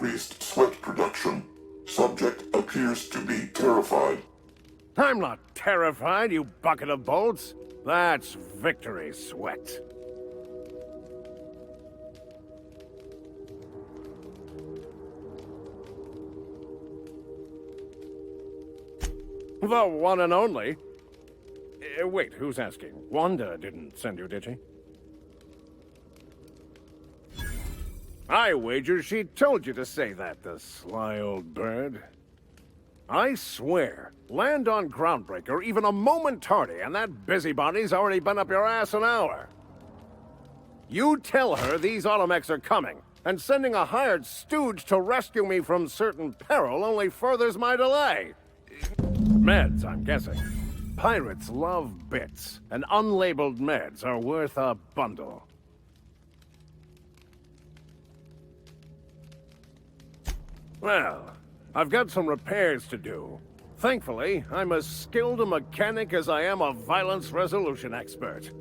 increased sweat production. Subject appears to be terrified. I'm not terrified, you bucket of bolts. That's victory sweat. The one and only. Wait, who's asking? Wanda didn't send you, did she? I wager she told you to say that, the sly old bird. I swear, land on Groundbreaker even a moment tardy, and that busybody's already been up your ass an hour. You tell her these automechs are coming, and sending a hired stooge to rescue me from certain peril only furthers my delay. Meds, I'm guessing. Pirates love bits, and unlabeled meds are worth a bundle. Well, I've got some repairs to do. Thankfully, I'm as skilled a mechanic as I am a violence resolution expert.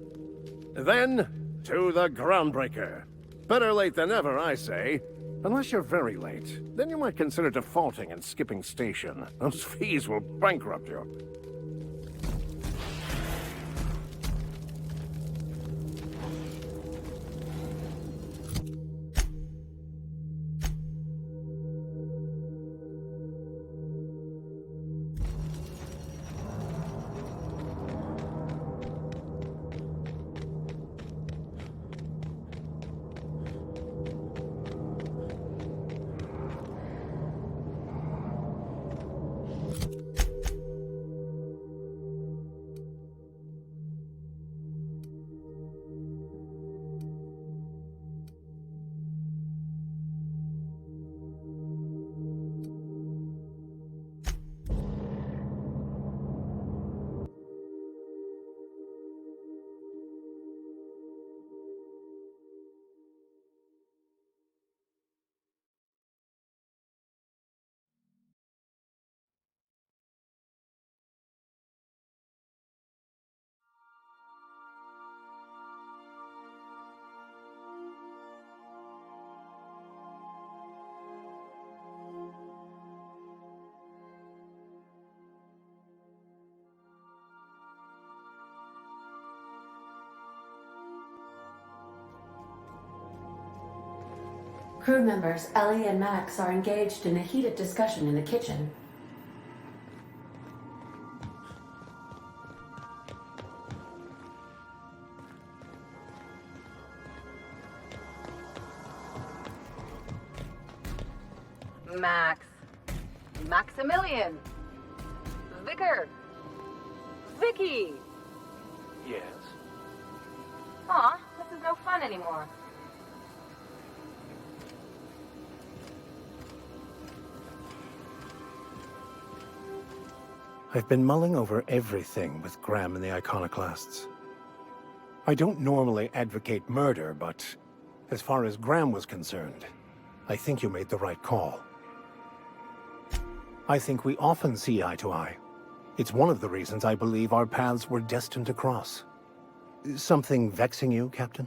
Then, to the Groundbreaker. Better late than never, I say. Unless you're very late, then you might consider defaulting and skipping station. Those fees will bankrupt you. Crew members Ellie and Max are engaged in a heated discussion in the kitchen. Max. Maximilian. Vicar. Vicky. Yes? Aw, this is no fun anymore. I've been mulling over everything with Graham and the Iconoclasts. I don't normally advocate murder, but as far as Graham was concerned, I think you made the right call. I think we often see eye to eye. It's one of the reasons I believe our paths were destined to cross. Something vexing you, Captain?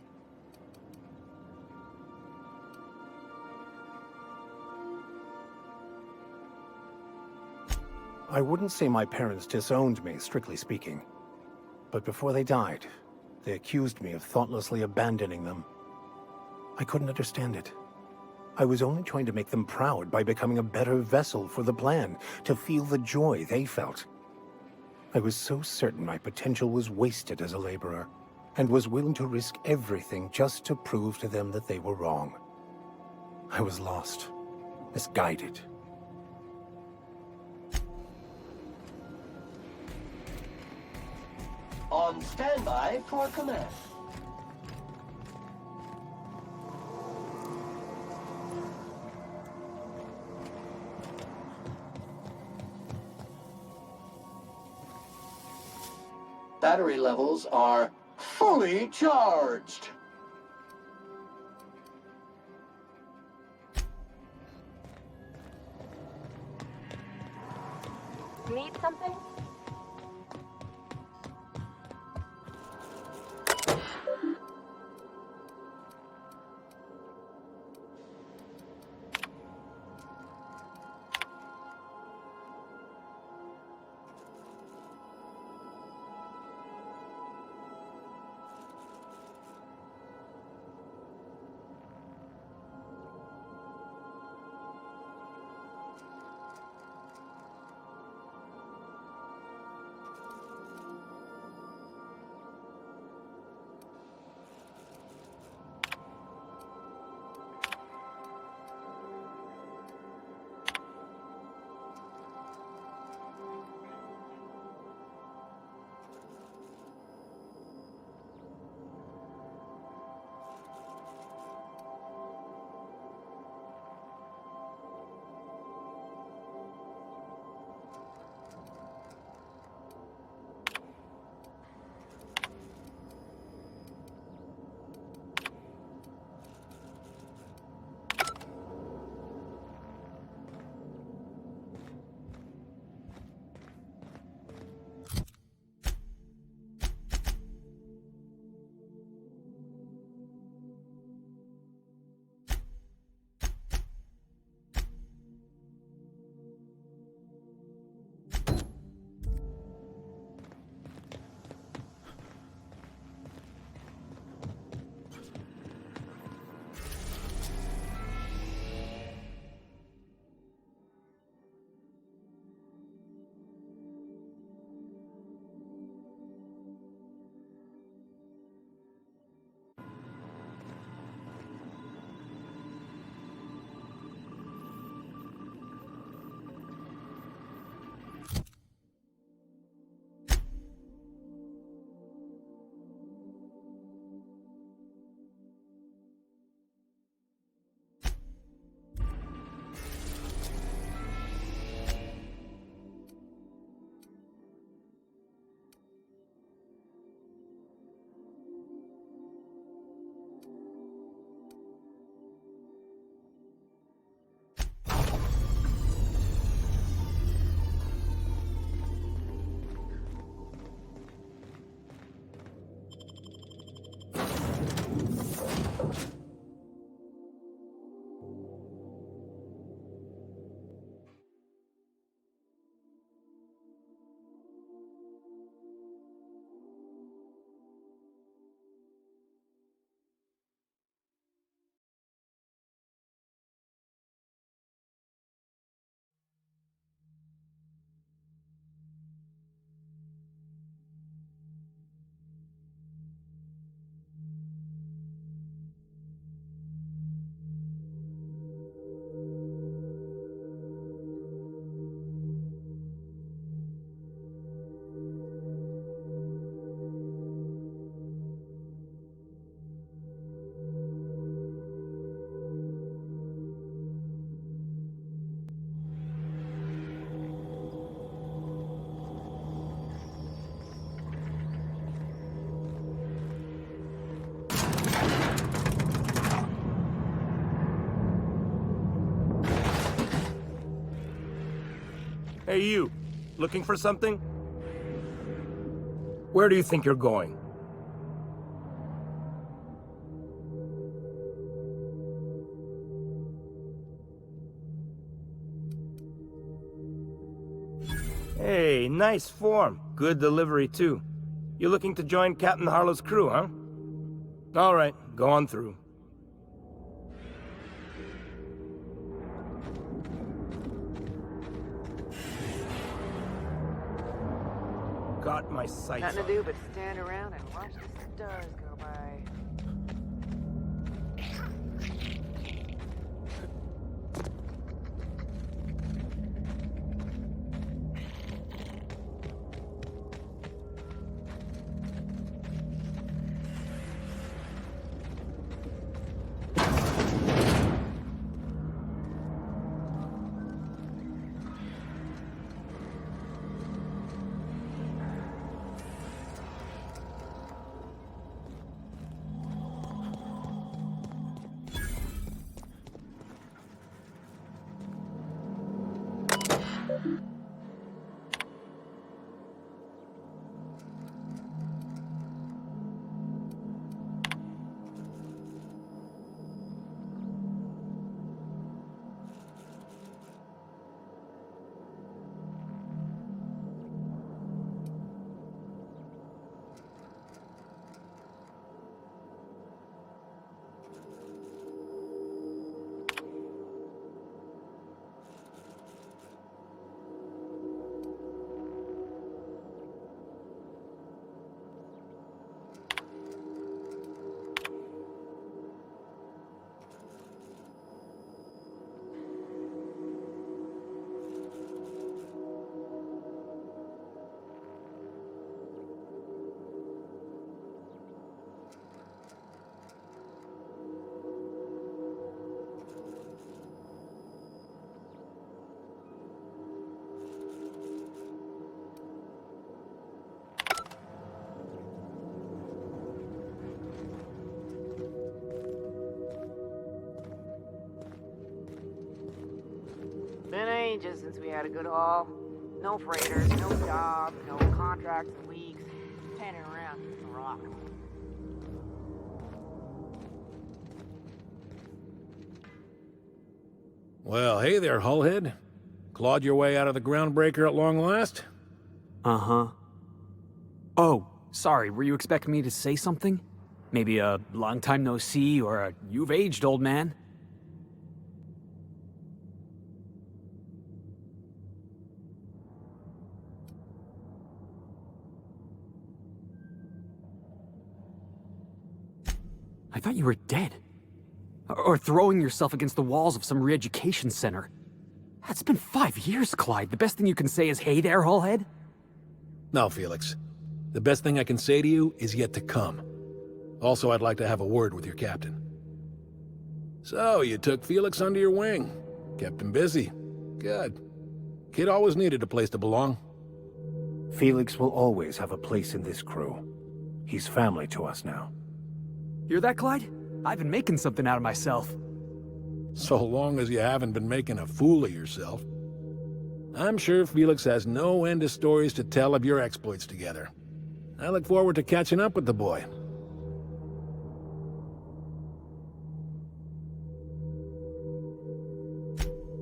I wouldn't say my parents disowned me, strictly speaking. But before they died, they accused me of thoughtlessly abandoning them. I couldn't understand it. I was only trying to make them proud by becoming a better vessel for the plan, to feel the joy they felt. I was so certain my potential was wasted as a laborer, and was willing to risk everything just to prove to them that they were wrong. I was lost, misguided. On standby for command. Battery levels are fully charged. Need something? Hey, you. Looking for something? Where do you think you're going? Hey, nice form. Good delivery, too. You looking to join Captain Harlow's crew, huh? All right, go on through. Got my sights Nothing on. to do but stand around and watch the stars go by. Been ages since we had a good haul. No freighters, no jobs, no contracts in weeks. Standing around kicking rocks. Well, hey there, Hullhead. Clawed your way out of the groundbreaker at long last? Uh-huh. Oh, sorry, were you expecting me to say something? Maybe a long time no see, or a you've aged, old man? I thought you were dead. Or throwing yourself against the walls of some re-education center. It's been 5 years, Clyde. The best thing you can say is, hey there, Hullhead? No, Felix. The best thing I can say to you is yet to come. Also, I'd like to have a word with your captain. So, you took Felix under your wing. Kept him busy. Good. Kid always needed a place to belong. Felix will always have a place in this crew. He's family to us now. Hear that, Clyde? I've been making something out of myself. So long as you haven't been making a fool of yourself. I'm sure Felix has no end of stories to tell of your exploits together. I look forward to catching up with the boy.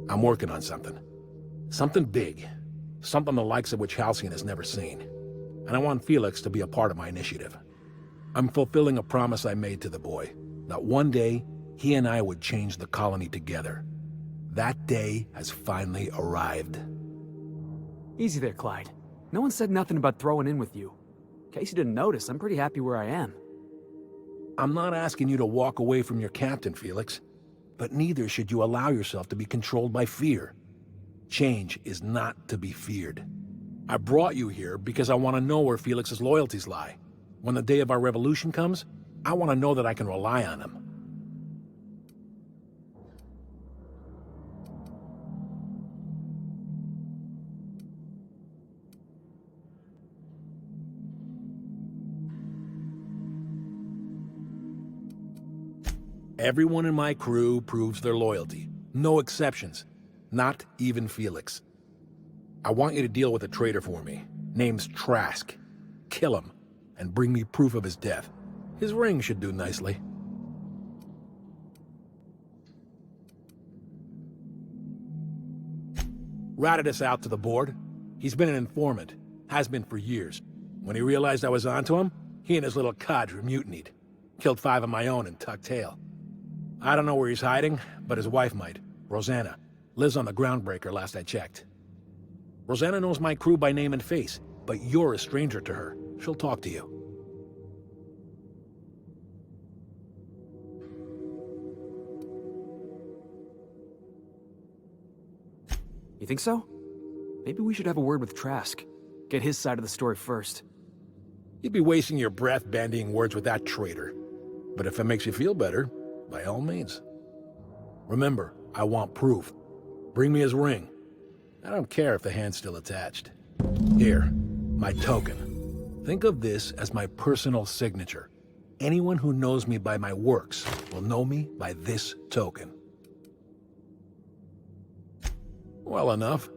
I'm working on something. Something big. Something the likes of which Halcyon has never seen. And I want Felix to be a part of my initiative. I'm fulfilling a promise I made to the boy, that one day, he and I would change the colony together. That day has finally arrived. Easy there, Clyde. No one said nothing about throwing in with you. In case you didn't notice, I'm pretty happy where I am. I'm not asking you to walk away from your captain, Felix. But neither should you allow yourself to be controlled by fear. Change is not to be feared. I brought you here because I want to know where Felix's loyalties lie. When the day of our revolution comes, I want to know that I can rely on him. Everyone in my crew proves their loyalty. No exceptions. Not even Felix. I want you to deal with a traitor for me. Name's Trask. Kill him, and bring me proof of his death. His ring should do nicely. Ratted us out to the board. He's been an informant. Has been for years. When he realized I was onto him, he and his little cadre mutinied. Killed 5 of my own and tucked tail. I don't know where he's hiding, but his wife might. Rosanna. Lives on the Groundbreaker last I checked. Rosanna knows my crew by name and face, but you're a stranger to her. She'll talk to you. You think so? Maybe we should have a word with Trask. Get his side of the story first. You'd be wasting your breath bandying words with that traitor. But if it makes you feel better, by all means. Remember, I want proof. Bring me his ring. I don't care if the hand's still attached. Here, my token. Think of this as my personal signature. Anyone who knows me by my works will know me by this token. Well enough.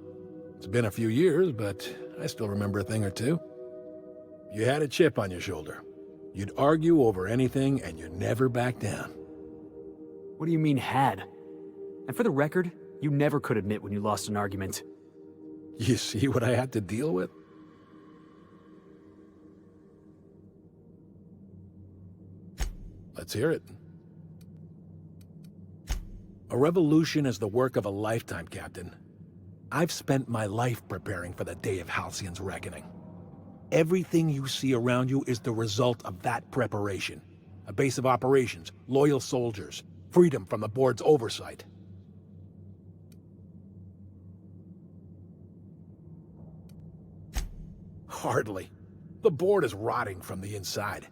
It's been a few years, but I still remember a thing or two. You had a chip on your shoulder. You'd argue over anything, and you'd never back down. What do you mean, had? And for the record, you never could admit when you lost an argument. You see what I had to deal with? Let's hear it. A revolution is the work of a lifetime, Captain. I've spent my life preparing for the day of Halcyon's reckoning. Everything you see around you is the result of that preparation. A base of operations, loyal soldiers, freedom from the board's oversight. Hardly. The board is rotting from the inside.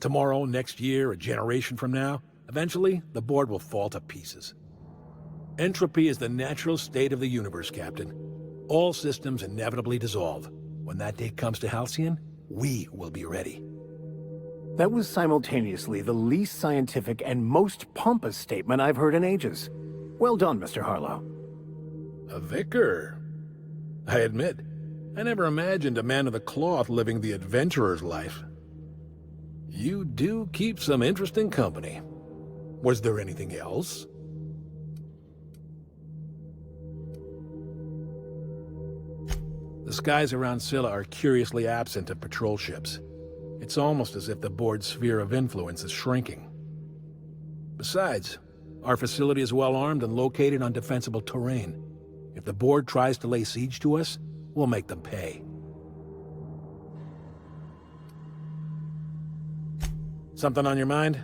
Tomorrow, next year, a generation from now, eventually, the board will fall to pieces. Entropy is the natural state of the universe, Captain. All systems inevitably dissolve. When that day comes to Halcyon, we will be ready. That was simultaneously the least scientific and most pompous statement I've heard in ages. Well done, Mr. Harlow. A vicar. I admit, I never imagined a man of the cloth living the adventurer's life. You do keep some interesting company. Was there anything else? The skies around Scylla are curiously absent of patrol ships. It's almost as if the board's sphere of influence is shrinking. Besides, our facility is well armed and located on defensible terrain. If the board tries to lay siege to us, we'll make them pay. Something on your mind?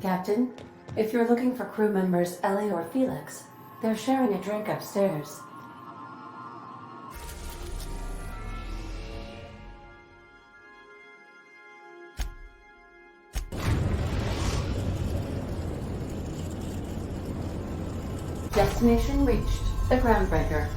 Captain, if you're looking for crew members Ellie or Felix, they're sharing a drink upstairs. Destination reached. The Groundbreaker.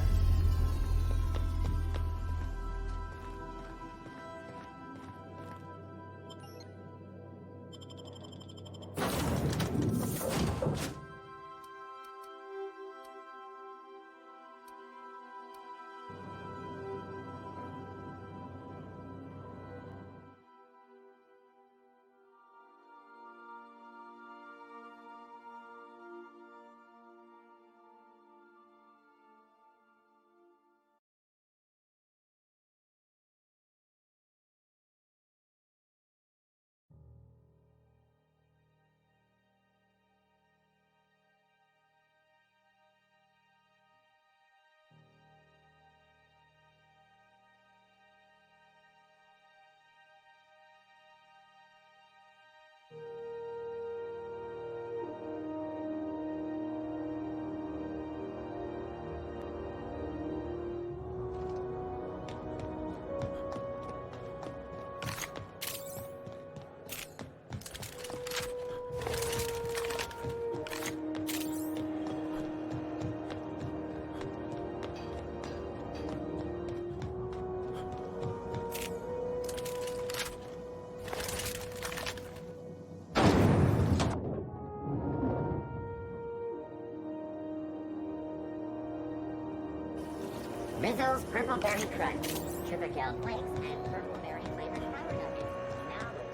Rizzo's Purple Berry Crunch, Sugar Gel Flakes, and Purple Berry flavored Sour Nuggets. Now with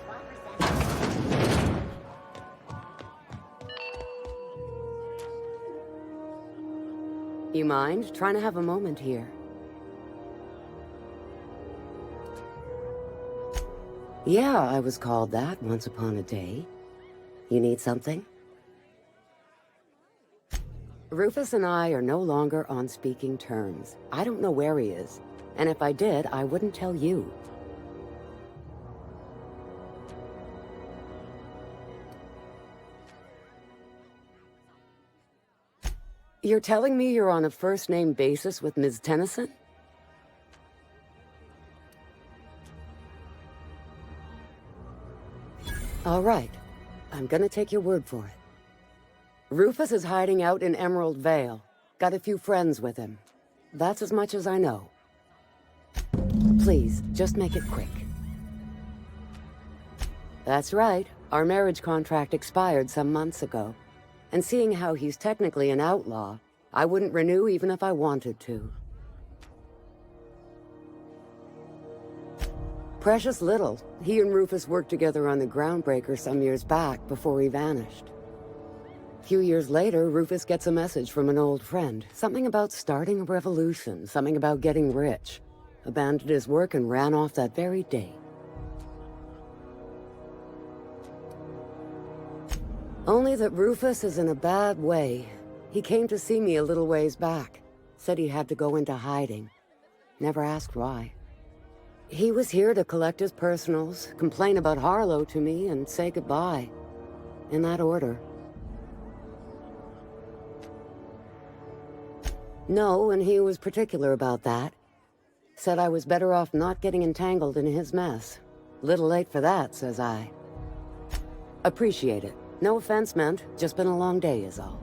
12%. You mind trying to have a moment here? Yeah, I was called that once upon a day. You need something? Rufus and I are no longer on speaking terms. I don't know where he is, and if I did, I wouldn't tell you. You're telling me you're on a first-name basis with Ms. Tennyson? All right. I'm gonna take your word for it. Rufus is hiding out in Emerald Vale. Got a few friends with him. That's as much as I know. Please, just make it quick. That's right. Our marriage contract expired some months ago. And seeing how he's technically an outlaw, I wouldn't renew even if I wanted to. Precious little. He and Rufus worked together on the Groundbreaker some years back before he vanished. A few years later, Rufus gets a message from an old friend. Something about starting a revolution, something about getting rich. Abandoned his work and ran off that very day. Only that Rufus is in a bad way. He came to see me a little ways back. Said he had to go into hiding. Never asked why. He was here to collect his personals, complain about Harlow to me, and say goodbye. In that order. No, and he was particular about that. Said I was better off not getting entangled in his mess. Little late for that, says I. Appreciate it. No offense meant, just been a long day is all.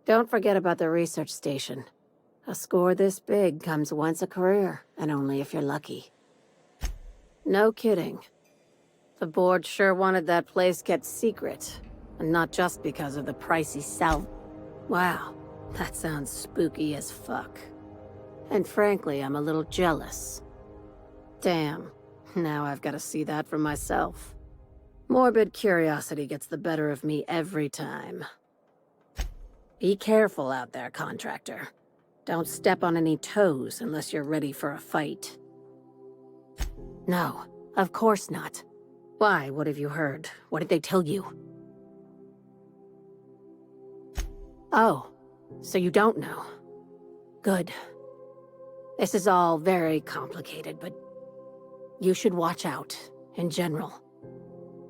Don't forget about the research station. A score this big comes once a career, and only if you're lucky. No kidding. The board sure wanted that place kept secret, and not just because of the pricey sal. Wow, that sounds spooky as fuck. And frankly, I'm a little jealous. Damn, now I've got to see that for myself. Morbid curiosity gets the better of me every time. Be careful out there, contractor. Don't step on any toes unless you're ready for a fight. No, of course not. Why? What have you heard? What did they tell you? Oh, so you don't know. Good. This is all very complicated, but you should watch out, in general.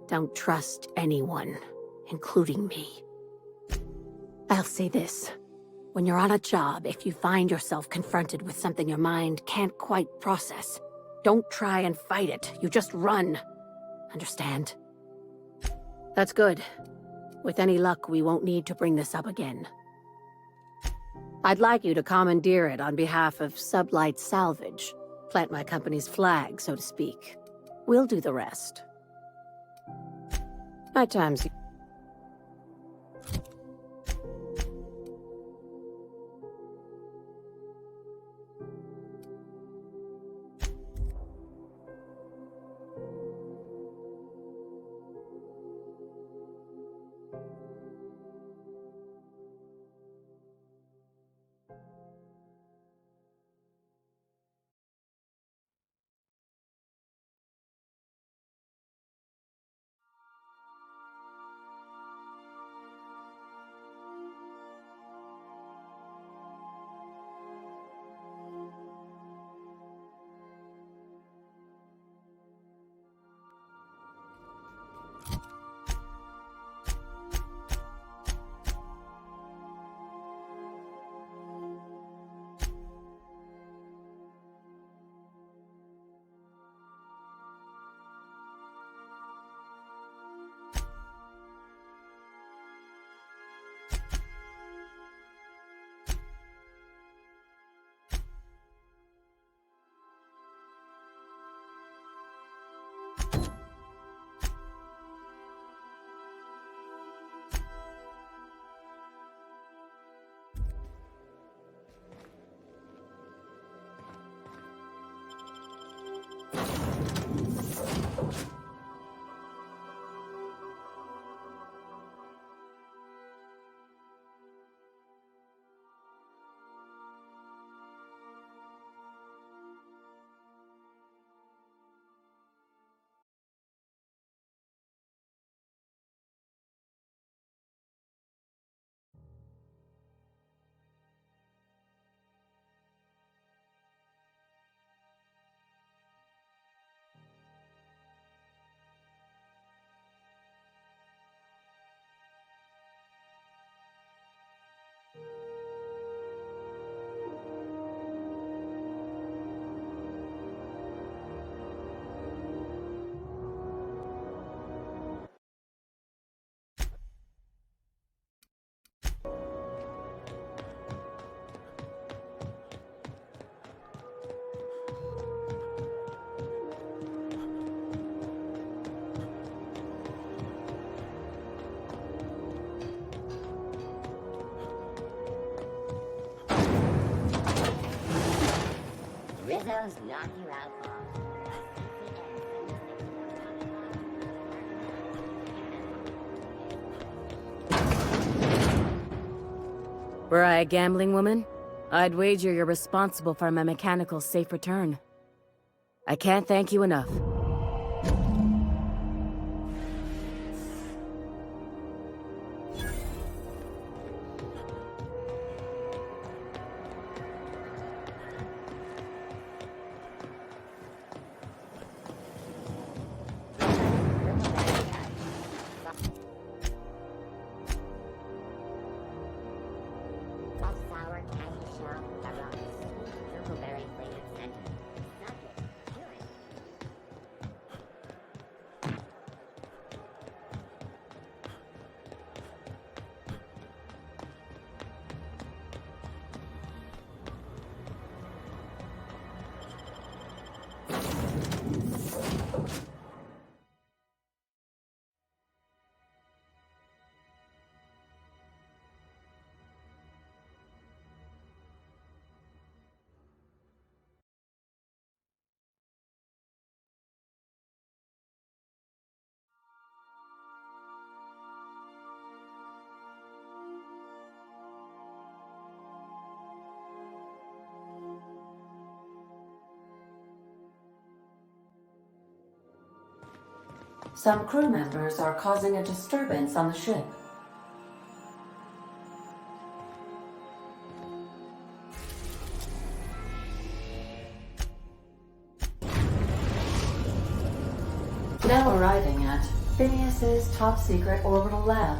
Don't trust anyone, including me. I'll say this. When you're on a job, if you find yourself confronted with something your mind can't quite process, don't try and fight it. You just run. Understand? That's good. With any luck, we won't need to bring this up again. I'd like you to commandeer it on behalf of Sublight Salvage. Plant my company's flag, so to speak. We'll do the rest. My time's... Rizzo's knock you out off. Were I a gambling woman, I'd wager you're responsible for my mechanical safe return. I can't thank you enough. Some crew members are causing a disturbance on the ship. Now arriving at Phineas's top-secret orbital lab.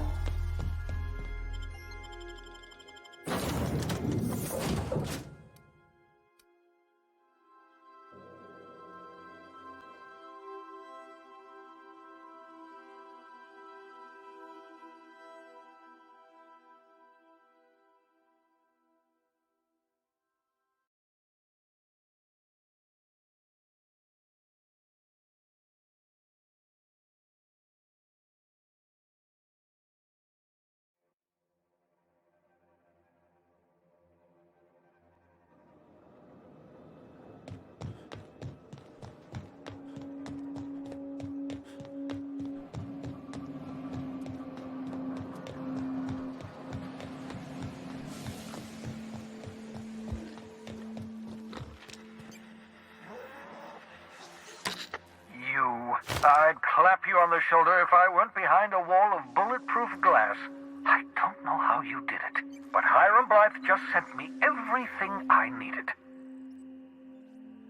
I'd clap you on the shoulder if I weren't behind a wall of bulletproof glass. I don't know how you did it, but Hiram Blythe just sent me everything I needed.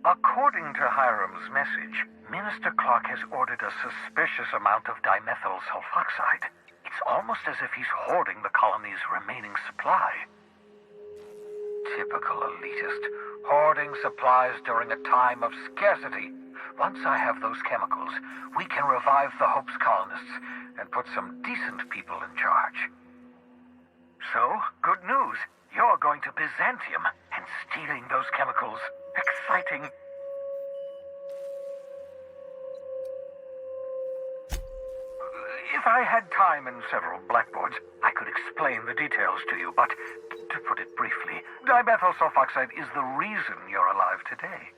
According to Hiram's message, Minister Clark has ordered a suspicious amount of dimethyl sulfoxide. It's almost as if he's hoarding the colony's remaining supply. Typical elitist, hoarding supplies during a time of scarcity. Once I have those chemicals, we can revive the Hope's colonists and put some decent people in charge. So, good news. You're going to Byzantium and stealing those chemicals. Exciting. If I had time and several blackboards, I could explain the details to you, but to put it briefly, dimethyl sulfoxide is the reason you're alive today.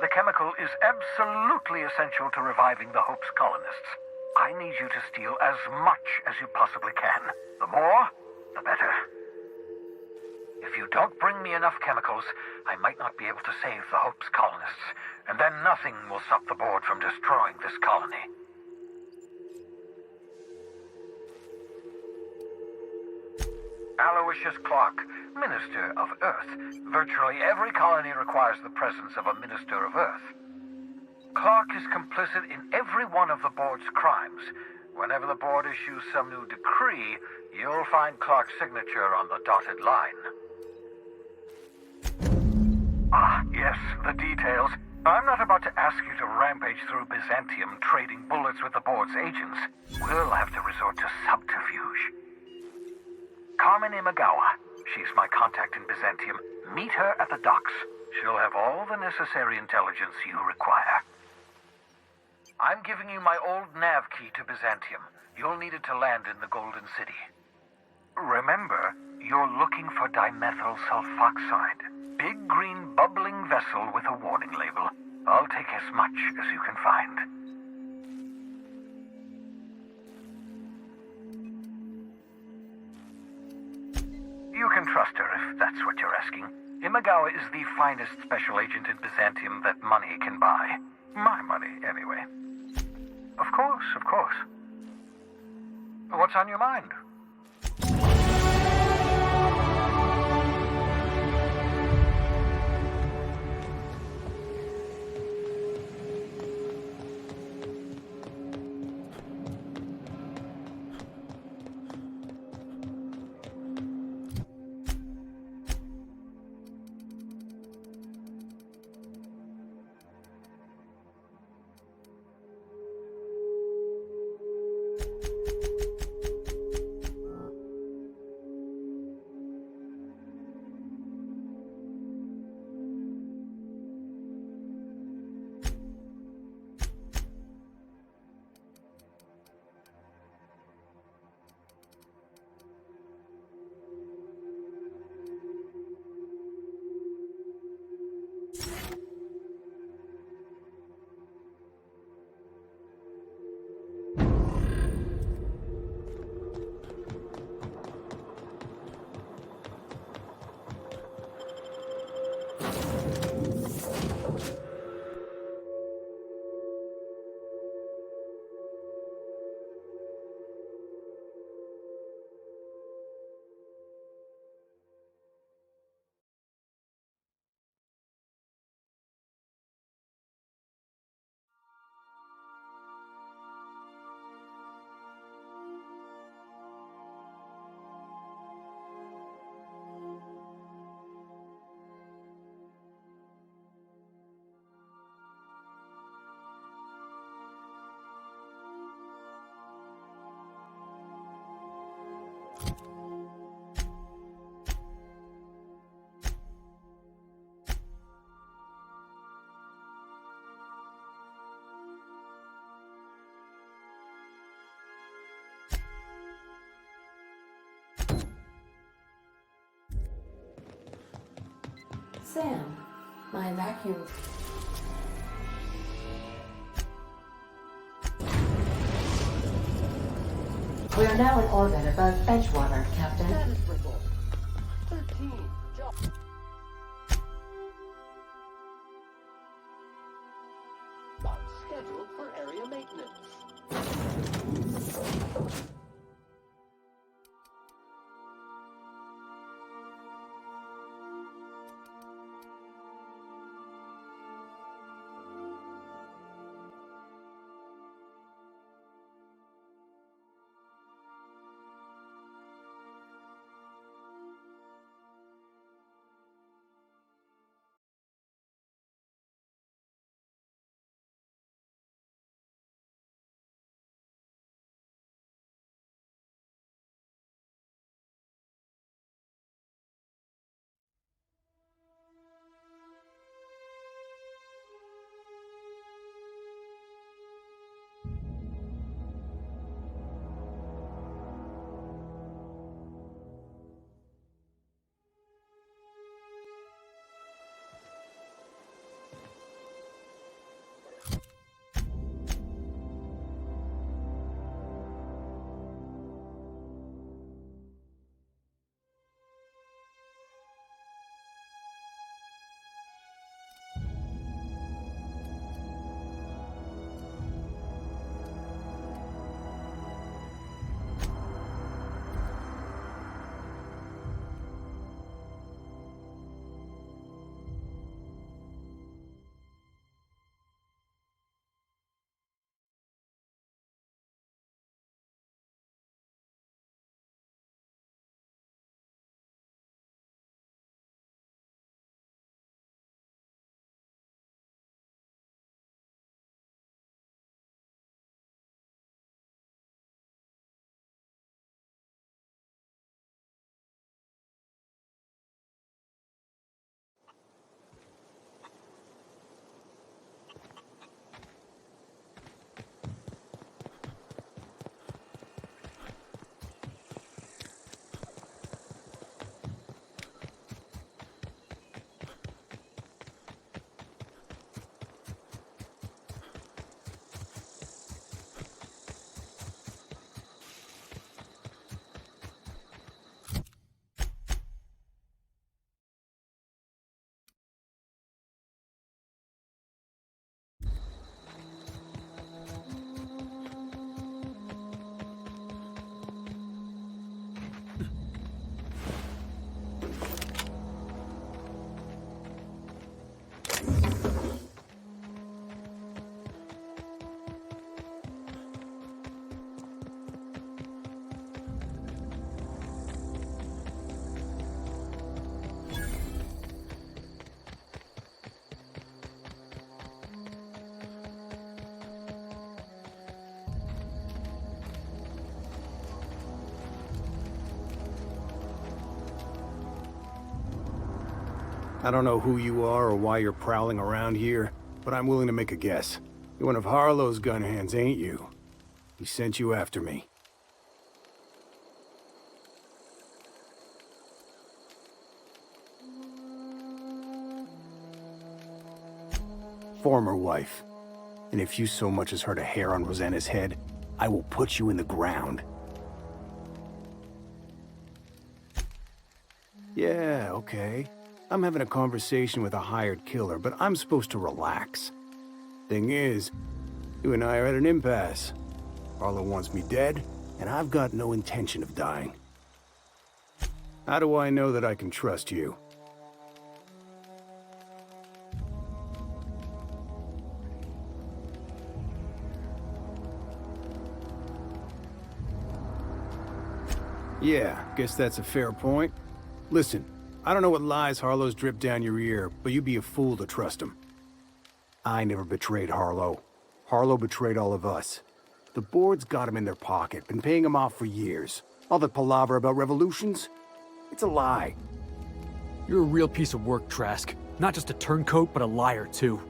The chemical is absolutely essential to reviving the Hope's colonists. I need you to steal as much as you possibly can. The more, the better. If you don't bring me enough chemicals, I might not be able to save the Hope's colonists, and then nothing will stop the board from destroying this colony. Aloysius Clark, Minister of Earth. Virtually every colony requires the presence of a Minister of Earth. Clark is complicit in every one of the board's crimes. Whenever the board issues some new decree, you'll find Clark's signature on the dotted line. Ah, yes, the details. I'm not about to ask you to rampage through Byzantium trading bullets with the board's agents. We'll have to resort to subterfuge. Carmen Imagawa. She's my contact in Byzantium. Meet her at the docks. She'll have all the necessary intelligence you require. I'm giving you my old nav key to Byzantium. You'll need it to land in the Golden City. Remember, you're looking for dimethyl sulfoxide. Big green bubbling vessel with a warning label. I'll take as much as you can find. You can trust her if that's what you're asking. Imagawa is the finest special agent in Byzantium that money can buy. My money, anyway. Of course, of course. What's on your mind? Sam, my vacuum. We are now in orbit above Edgewater, Captain. Status report. 13 jobs. Scheduled for area maintenance. I don't know who you are or why you're prowling around here, but I'm willing to make a guess. You're one of Harlow's gun hands, ain't you? He sent you after me. Former wife. And if you so much as hurt a hair on Rosanna's head, I will put you in the ground. Yeah, okay. I'm having a conversation with a hired killer, but I'm supposed to relax. Thing is, you and I are at an impasse. Harlow wants me dead, and I've got no intention of dying. How do I know that I can trust you? Yeah, guess that's a fair point. Listen, I don't know what lies Harlow's dripped down your ear, but you'd be a fool to trust him. I never betrayed Harlow. Harlow betrayed all of us. The board's got him in their pocket, been paying him off for years. All the palaver about revolutions? It's a lie. You're a real piece of work, Trask. Not just a turncoat, but a liar, too.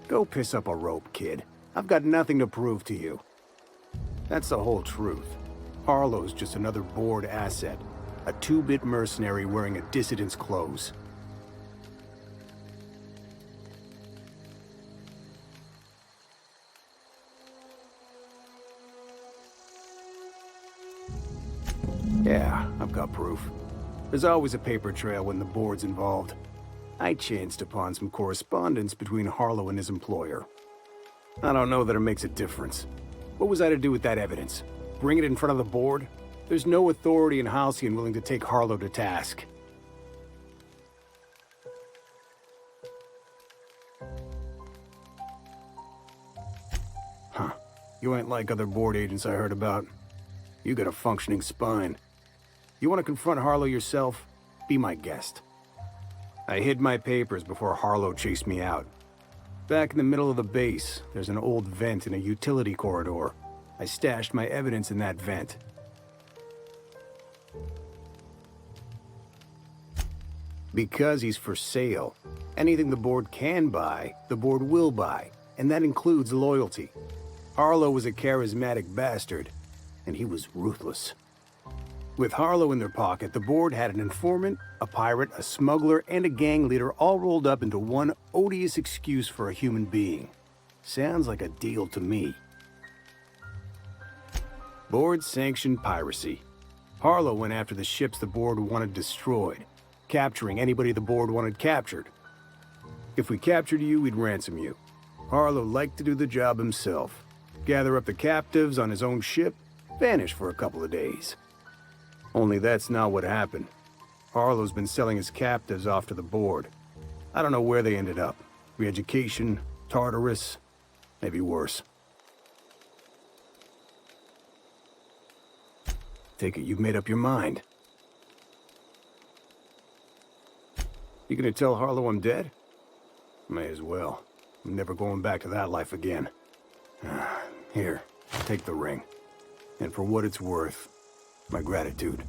Go piss up a rope, kid. I've got nothing to prove to you. That's the whole truth. Harlow's just another bored asset. A two-bit mercenary wearing a dissident's clothes. Yeah, I've got proof. There's always a paper trail when the board's involved. I chanced upon some correspondence between Harlow and his employer. I don't know that it makes a difference. What was I to do with that evidence? Bring it in front of the board? There's no authority in Halcyon willing to take Harlow to task. Huh. You ain't like other board agents I heard about. You got a functioning spine. You want to confront Harlow yourself? Be my guest. I hid my papers before Harlow chased me out. Back in the middle of the base, there's an old vent in a utility corridor. I stashed my evidence in that vent. Because he's for sale. Anything the board can buy, the board will buy, and that includes loyalty. Harlow was a charismatic bastard, and he was ruthless. With Harlow in their pocket, the board had an informant, a pirate, a smuggler, and a gang leader all rolled up into one odious excuse for a human being. Sounds like a deal to me. Board-sanctioned piracy. Harlow went after the ships the board wanted destroyed, capturing anybody the board wanted captured. If we captured you, we'd ransom you. Harlow liked to do the job himself. Gather up the captives on his own ship, vanish for a couple of days. Only that's not what happened. Harlow's been selling his captives off to the board. I don't know where they ended up. Re-education, Tartarus, maybe worse. Take it you've made up your mind. You gonna tell Harlow I'm dead? May as well. I'm never going back to that life again. Here, take the ring. And for what it's worth, my gratitude.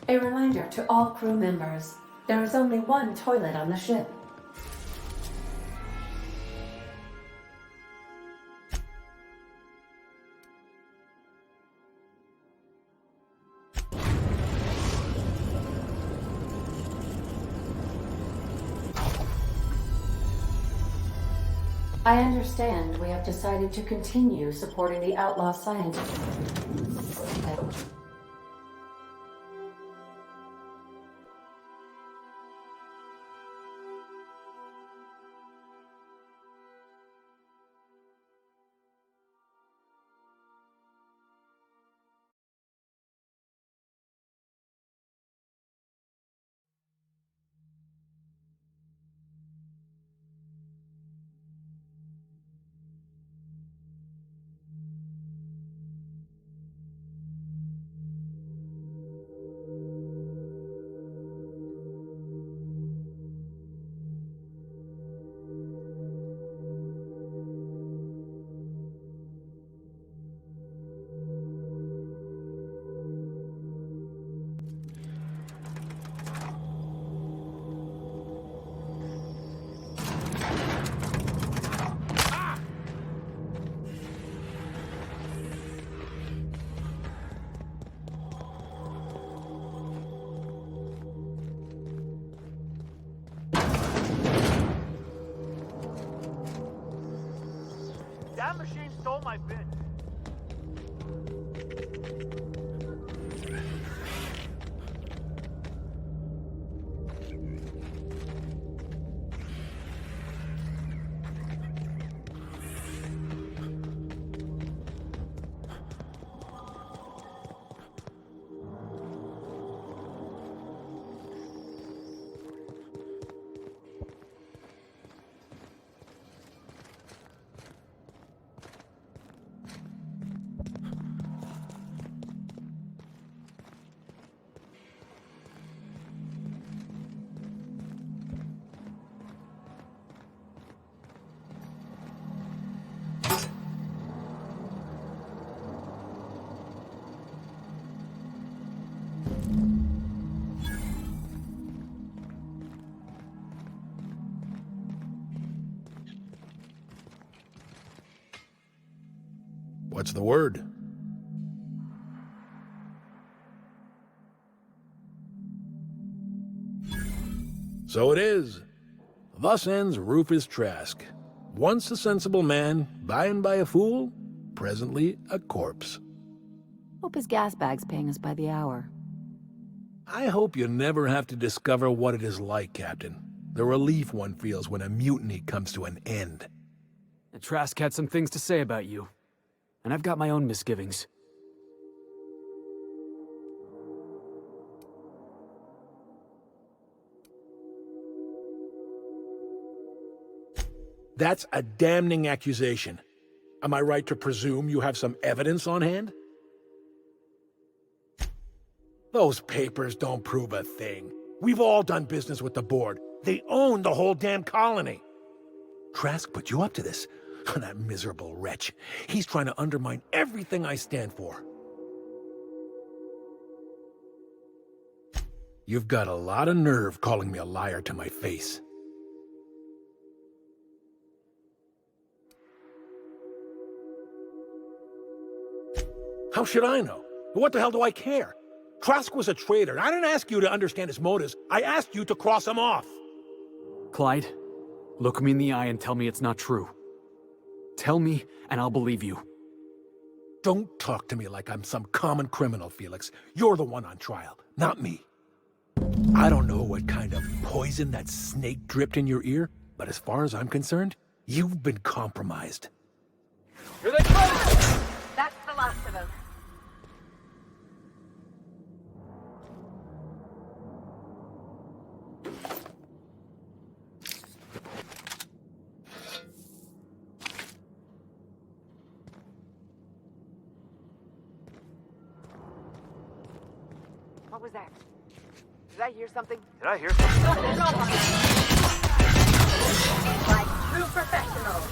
A reminder to all crew members, there is only one toilet on the ship. I understand we have decided to continue supporting the outlaw scientists. That machine stole my bits. What's the word? So it is. Thus ends Rufus Trask. Once a sensible man, by and by a fool, presently a corpse. Hope his gas bag's paying us by the hour. I hope you never have to discover what it is like, Captain. The relief one feels when a mutiny comes to an end. Trask had some things to say about you. And I've got my own misgivings. That's a damning accusation. Am I right to presume you have some evidence on hand? Those papers don't prove a thing. We've all done business with the board. They own the whole damn colony. Trask put you up to this. That miserable wretch. He's trying to undermine everything I stand for. You've got a lot of nerve calling me a liar to my face. How should I know? What the hell do I care? Trask was a traitor. I didn't ask you to understand his motives. I asked you to cross him off. Clyde, look me in the eye and tell me it's not true. Tell me, and I'll believe you. Don't talk to me like I'm some common criminal, Felix. You're the one on trial, not me. I don't know what kind of poison that snake dripped in your ear, but as far as I'm concerned, you've been compromised. Here they come! That's the last of them. What was that? Did I hear something? Did I hear something? Like true professionals.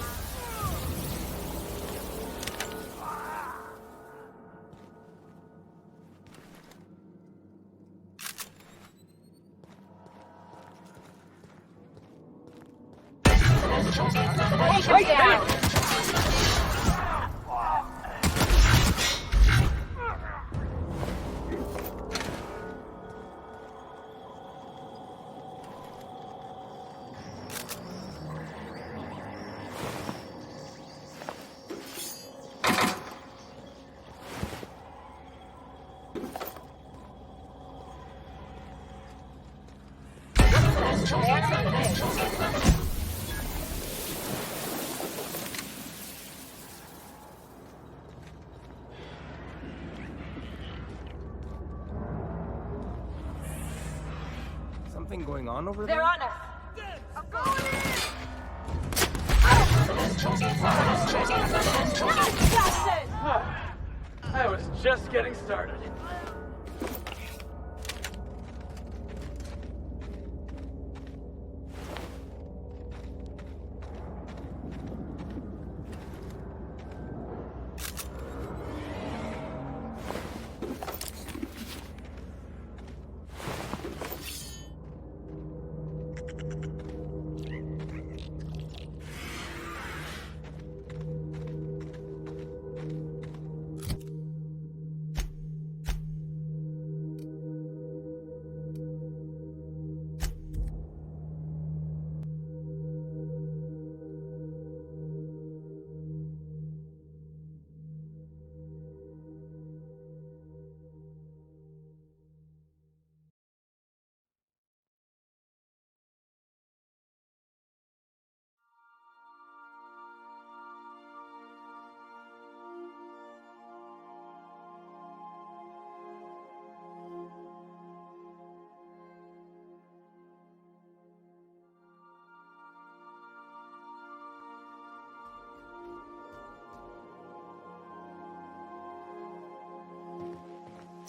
Take that! Something going on over there? They're on us. I'm going in! I was just getting started.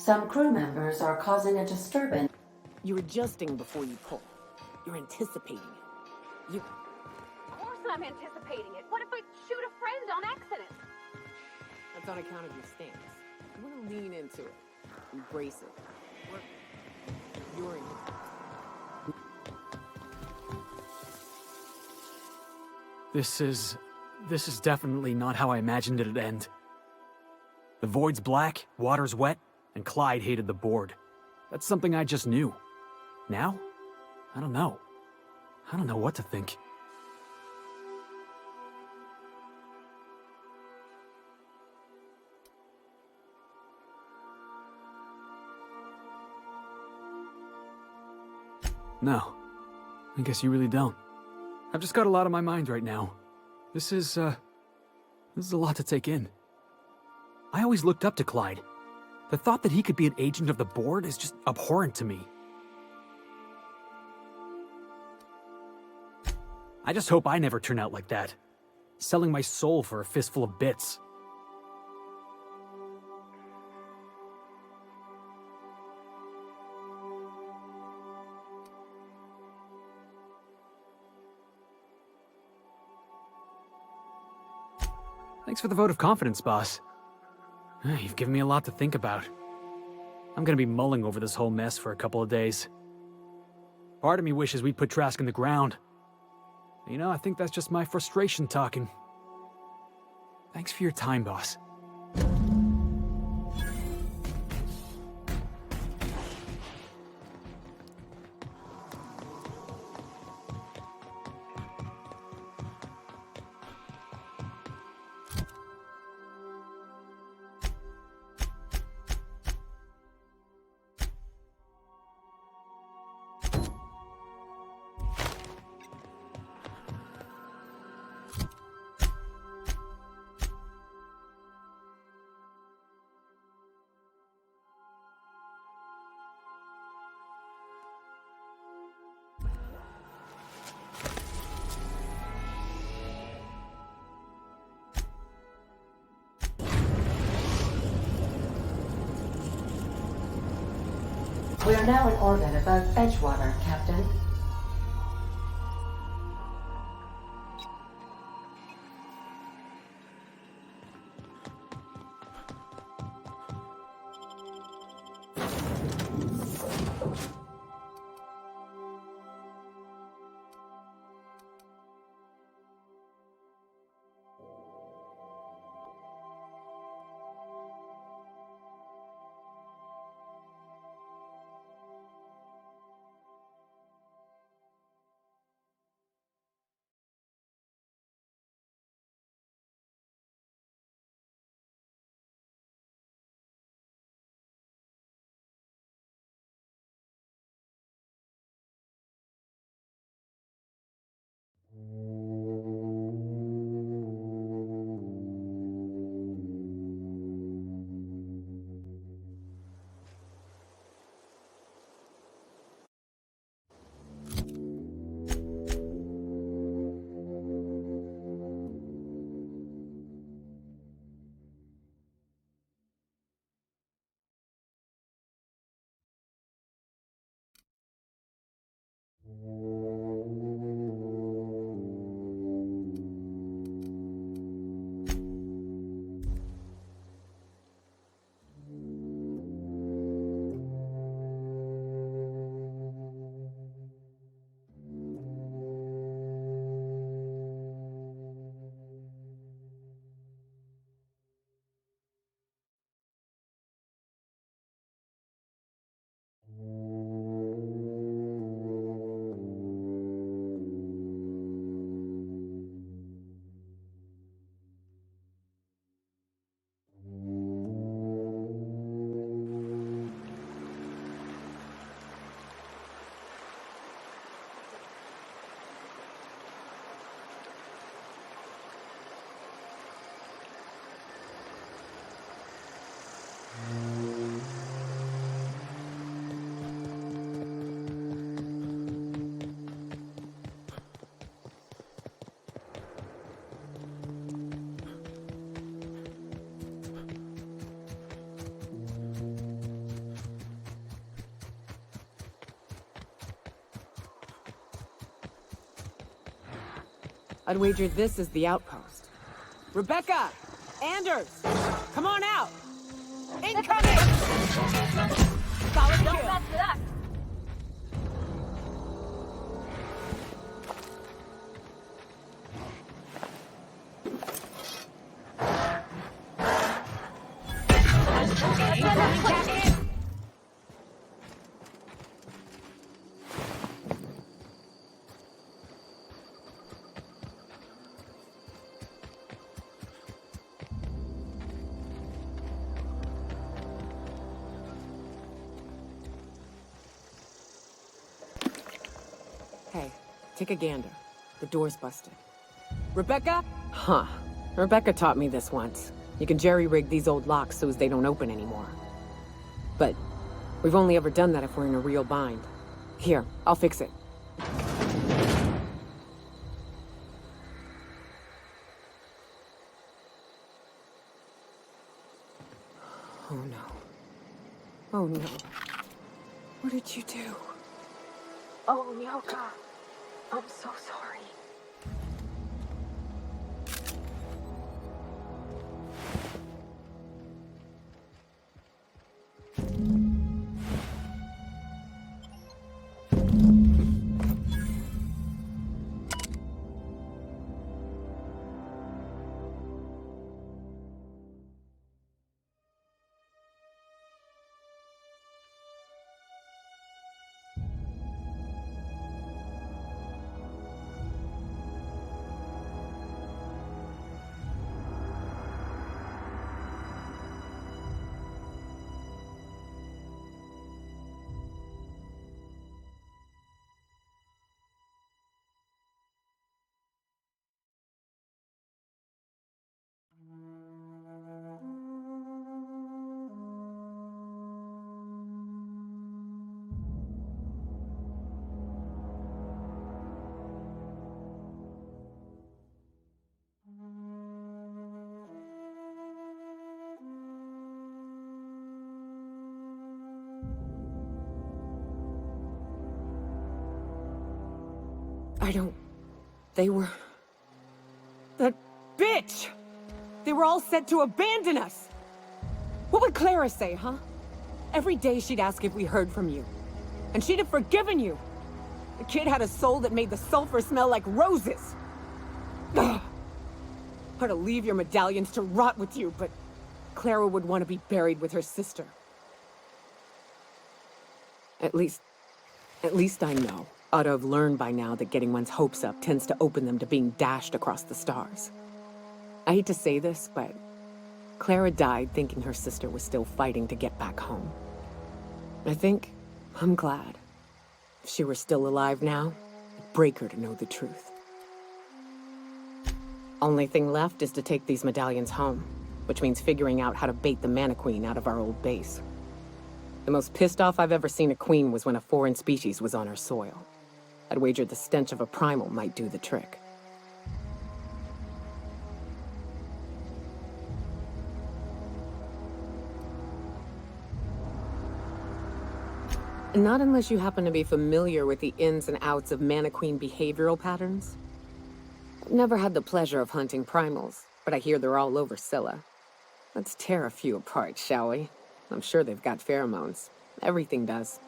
Some crew members are causing a disturbance. You're adjusting before you pull. You're anticipating it. Of course I'm anticipating it. What if I shoot a friend on accident? That's on account of your stance. You want to lean into it. Embrace it. You're in it. This is definitely not how I imagined it'd end. The void's black, water's wet, and Clyde hated the board. That's something I just knew. Now? I don't know. I don't know what to think. No. I guess you really don't. I've just got a lot on my mind right now. This is a lot to take in. I always looked up to Clyde. The thought that he could be an agent of the board is just abhorrent to me. I just hope I never turn out like that. Selling my soul for a fistful of bits. Thanks for the vote of confidence, boss. You've given me a lot to think about. I'm gonna be mulling over this whole mess for a couple of days. Part of me wishes we'd put Trask in the ground. You know, I think that's just my frustration talking. Thanks for your time, boss. We are now in orbit above Edgewater, Captain. I'd wager this is the outpost. Rebecca! Anders! Come on out! Incoming! Solid kill. Don't mess with us. Incoming captain! Hey, take a gander. The door's busted. Rebecca? Huh. Rebecca taught me this once. You can jerry-rig these old locks so as they don't open anymore. But we've only ever done that if we're in a real bind. Here, I'll fix it. Oh no. Oh no. What did you do? Oh, Nyoka. I'm so sorry. They were... That bitch! They were all set to abandon us! What would Clara say, huh? Every day she'd ask if we heard from you. And she'd have forgiven you! The kid had a soul that made the sulfur smell like roses! Ugh. Or to leave your medallions to rot with you, but Clara would want to be buried with her sister. At least I know. Ought to have learned by now that getting one's hopes up tends to open them to being dashed across the stars. I hate to say this, but Clara died thinking her sister was still fighting to get back home. I'm glad. If she were still alive now, it'd break her to know the truth. Only thing left is to take these medallions home, which means figuring out how to bait the Mana Queen out of our old base. The most pissed off I've ever seen a queen was when a foreign species was on her soil. I'd wager the stench of a primal might do the trick. Not unless you happen to be familiar with the ins and outs of Mana Queen behavioral patterns. I've never had the pleasure of hunting primals, but I hear they're all over Scylla. Let's tear a few apart, shall we? I'm sure they've got pheromones. Everything does.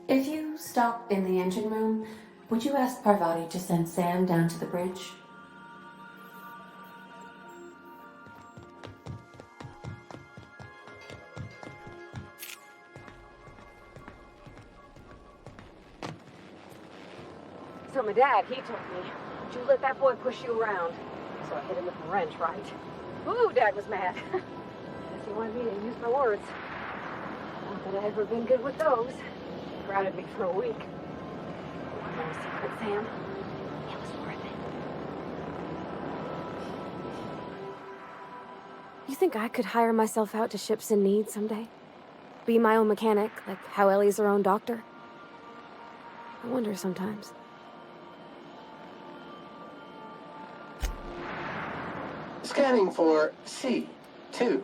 If you stop in the engine room, Would you ask Parvati to send Sam down to the bridge? So my dad, he told me, don't you let that boy push you around. So I hit him with the wrench, right? Ooh, Dad was mad. Guess he wanted me to use my words. Not that I've ever been good with those. Grounded me for a week. One little secret, Sam. It was worth it. You think I could hire myself out to ships in need someday? Be my own mechanic, like how Ellie's her own doctor? I wonder sometimes. Scanning for C2.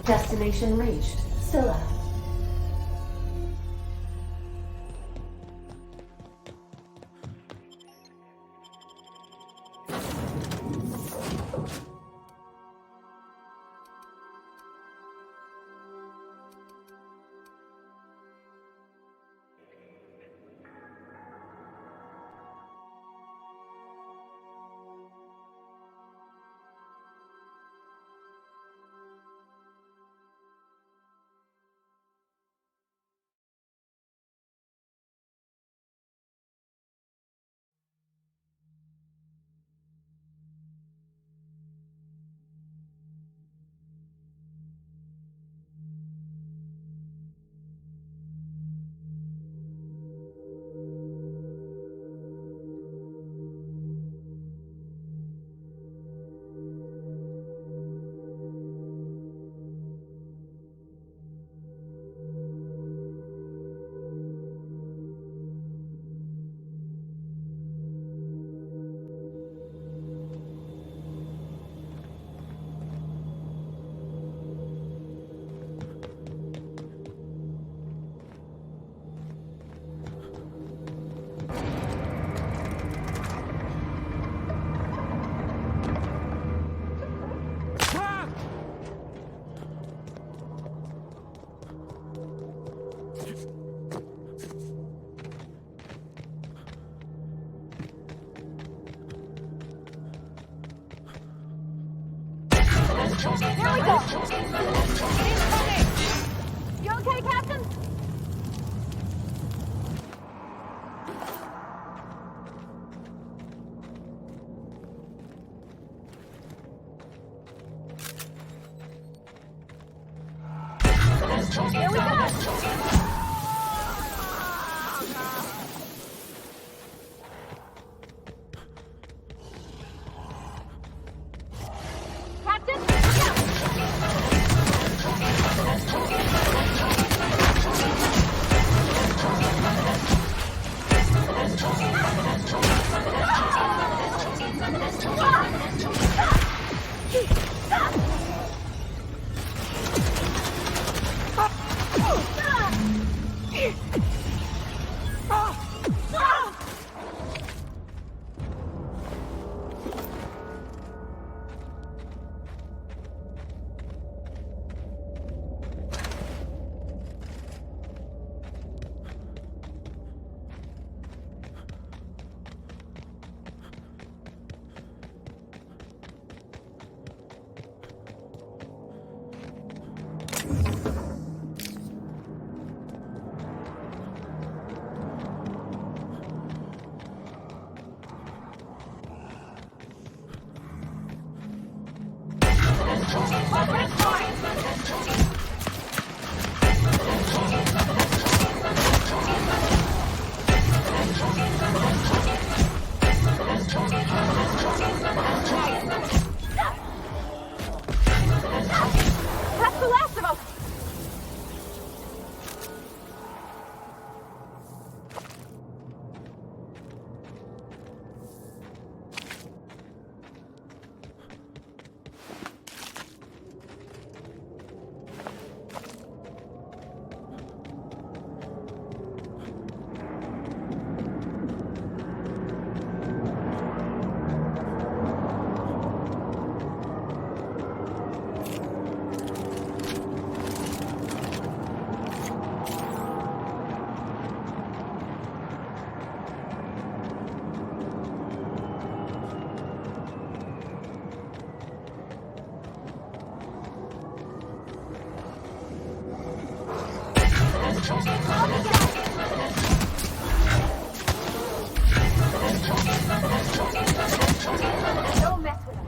Destination reached. Scylla. Here we go! Incoming! You okay, Captain? Here we go! That's the last of them! Don't mess with us.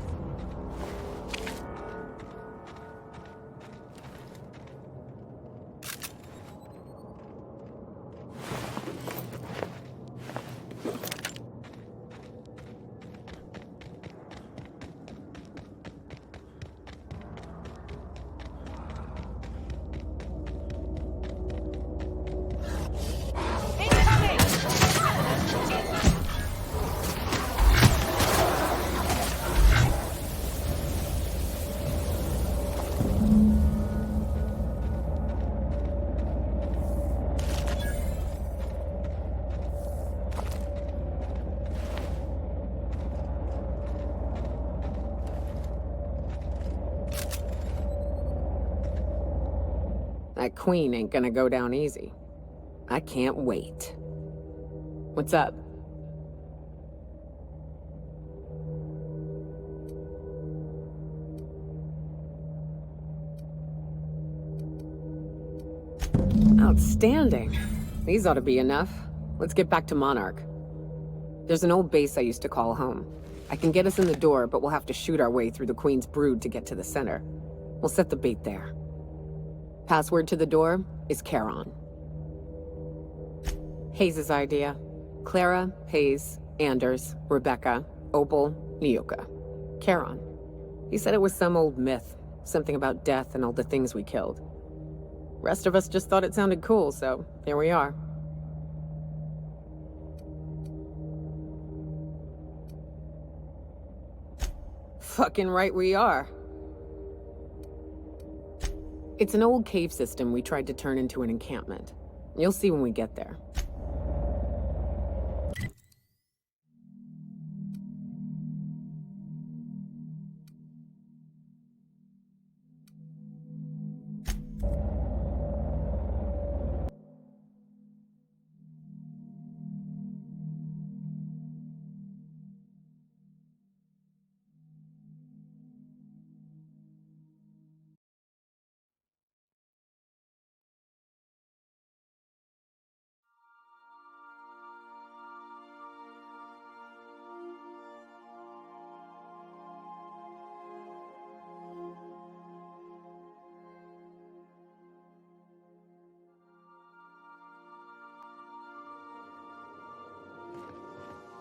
That queen ain't gonna go down easy. I can't wait. What's up? Outstanding. These ought to be enough. Let's get back to Monarch. There's an old base I used to call home. I can get us in the door, but we'll have to shoot our way through the Queen's brood to get to the center. We'll set the bait there. Password to the door is Charon. Hayes' idea. Clara, Hayes, Anders, Rebecca, Opal, Nyoka. Charon. He said it was some old myth. Something about death and all the things we killed. Rest of us just thought it sounded cool, so here we are. Fucking right we are. It's an old cave system we tried to turn into an encampment. You'll see when we get there.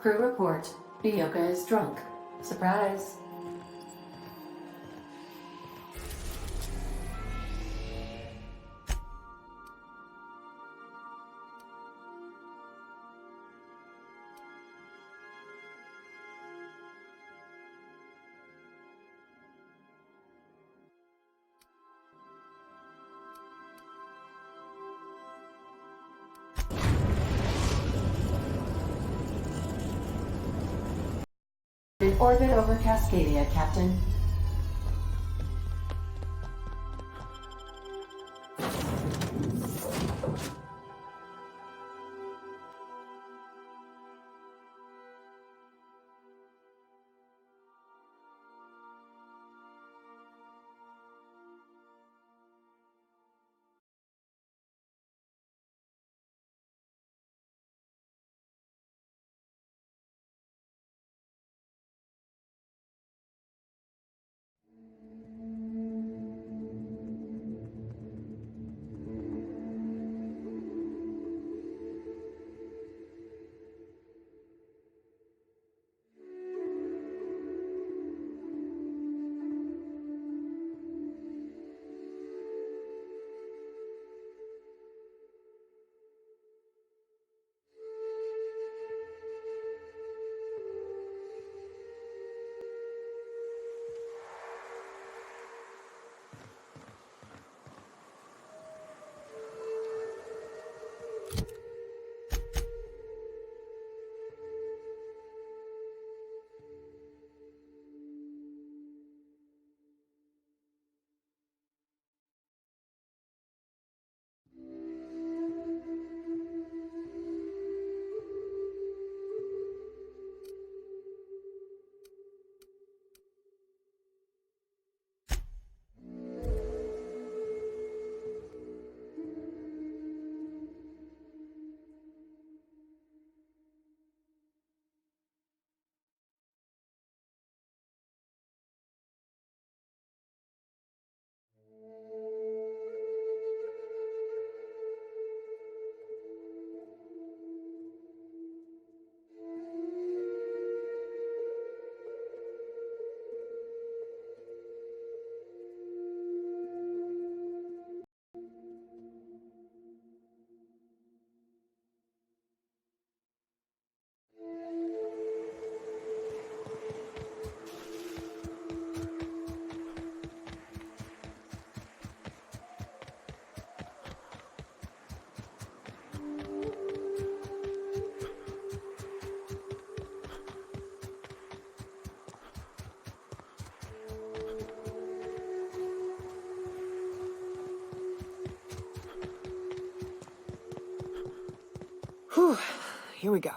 Crew report. Nyoka is drunk. Surprise. In orbit over Cascadia, Captain. Whew, here we go.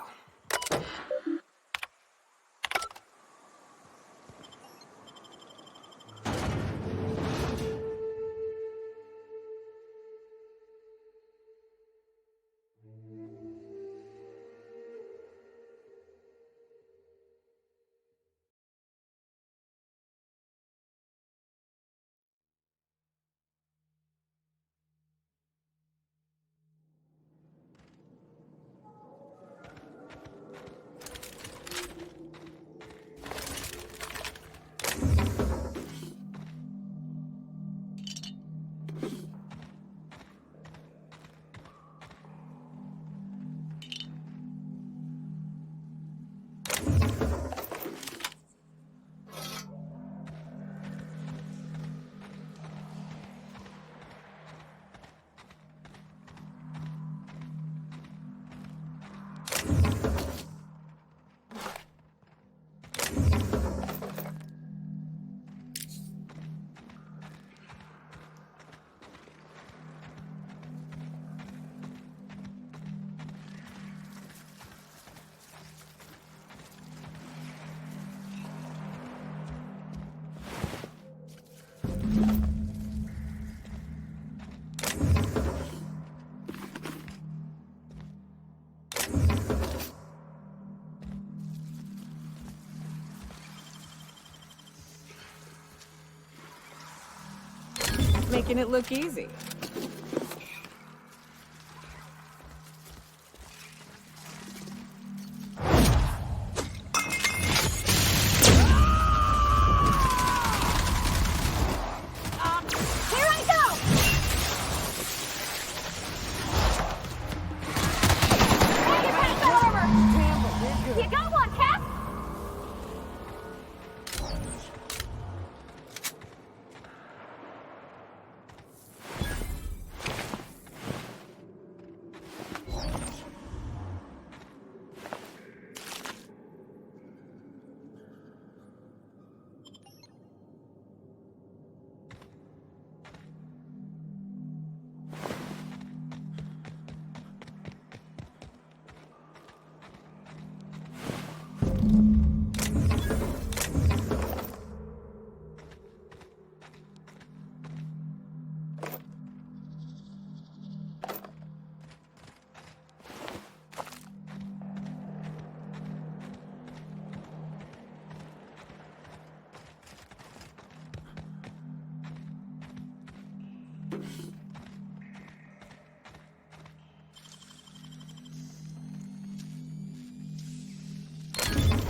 Making it look easy. You got one, Cap?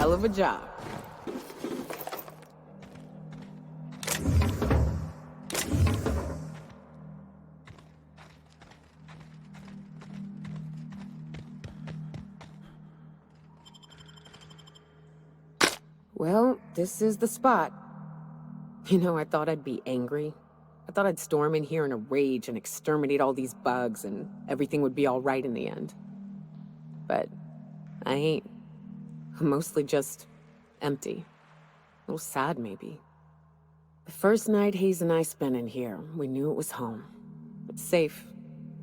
Hell of a job. Well, this is the spot. You know, I thought I'd be angry. I thought I'd storm in here in a rage and exterminate all these bugs and everything would be all right in the end. But I ain't. I'm mostly just empty. A little sad, maybe. The first night Hayes and I spent in here, we knew it was home. It's safe.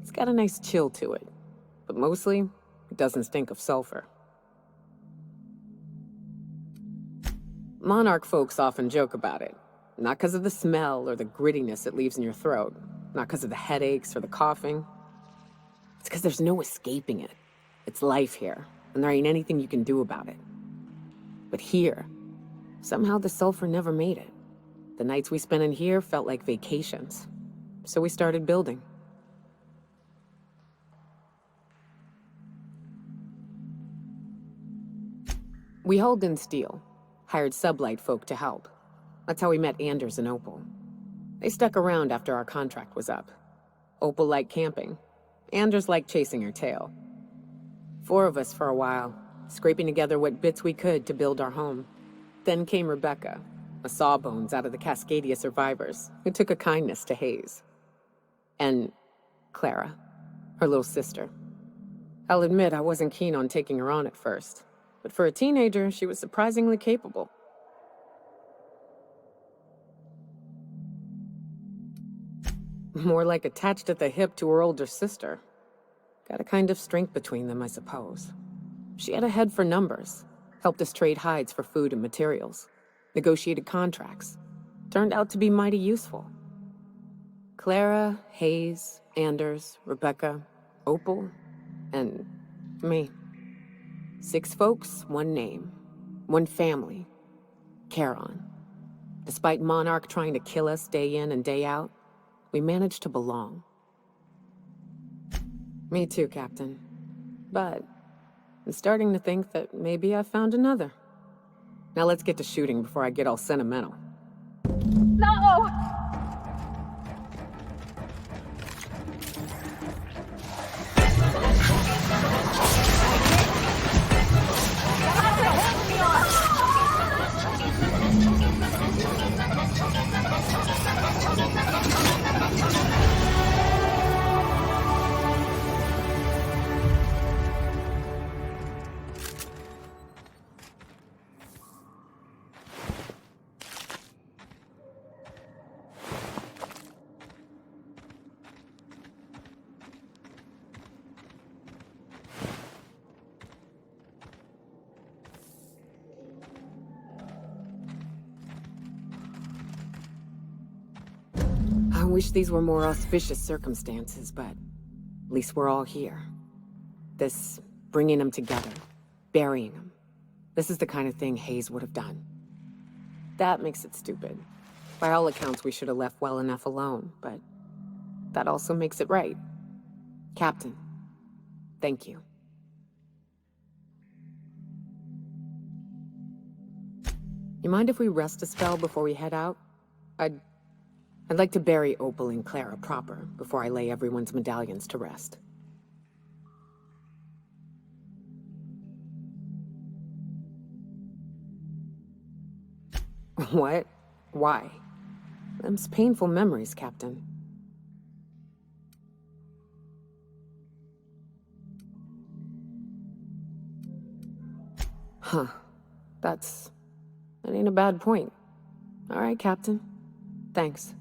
It's got a nice chill to it. But mostly, it doesn't stink of sulfur. Monarch folks often joke about it. Not because of the smell or the grittiness it leaves in your throat. Not because of the headaches or the coughing. It's because there's no escaping it. It's life here, and there ain't anything you can do about it. But here, somehow the sulfur never made it. The nights we spent in here felt like vacations. So we started building. We hauled in steel, hired sublight folk to help. That's how we met Anders and Opal. They stuck around after our contract was up. Opal liked camping. Anders liked chasing her tail. 4 of us for a while, scraping together what bits we could to build our home. Then came Rebecca, a sawbones out of the Cascadia survivors, who took a kindness to Hayes. And Clara, her little sister. I'll admit I wasn't keen on taking her on at first, but for a teenager, she was surprisingly capable. More like attached at the hip to her older sister. Got a kind of strength between them, I suppose. She had a head for numbers, helped us trade hides for food and materials, negotiated contracts. Turned out to be mighty useful. Clara, Hayes, Anders, Rebecca, Opal, and me. 6 folks, 1 name, 1 family. Charon. Despite Monarch trying to kill us day in and day out, we managed to belong. Me too, Captain. But I'm starting to think that maybe I found another. Now let's get to shooting before I get all sentimental. No! I wish these were more auspicious circumstances, but at least we're all here. This bringing them together, burying them. This is the kind of thing Hayes would have done. That makes it stupid. By all accounts, we should have left well enough alone, but that also makes it right. Captain, thank you. You mind if we rest a spell before we head out? I'd like to bury Opal and Clara proper before I lay everyone's medallions to rest. What? Why? Them's painful memories, Captain. Huh. That ain't a bad point. All right, Captain. Thanks.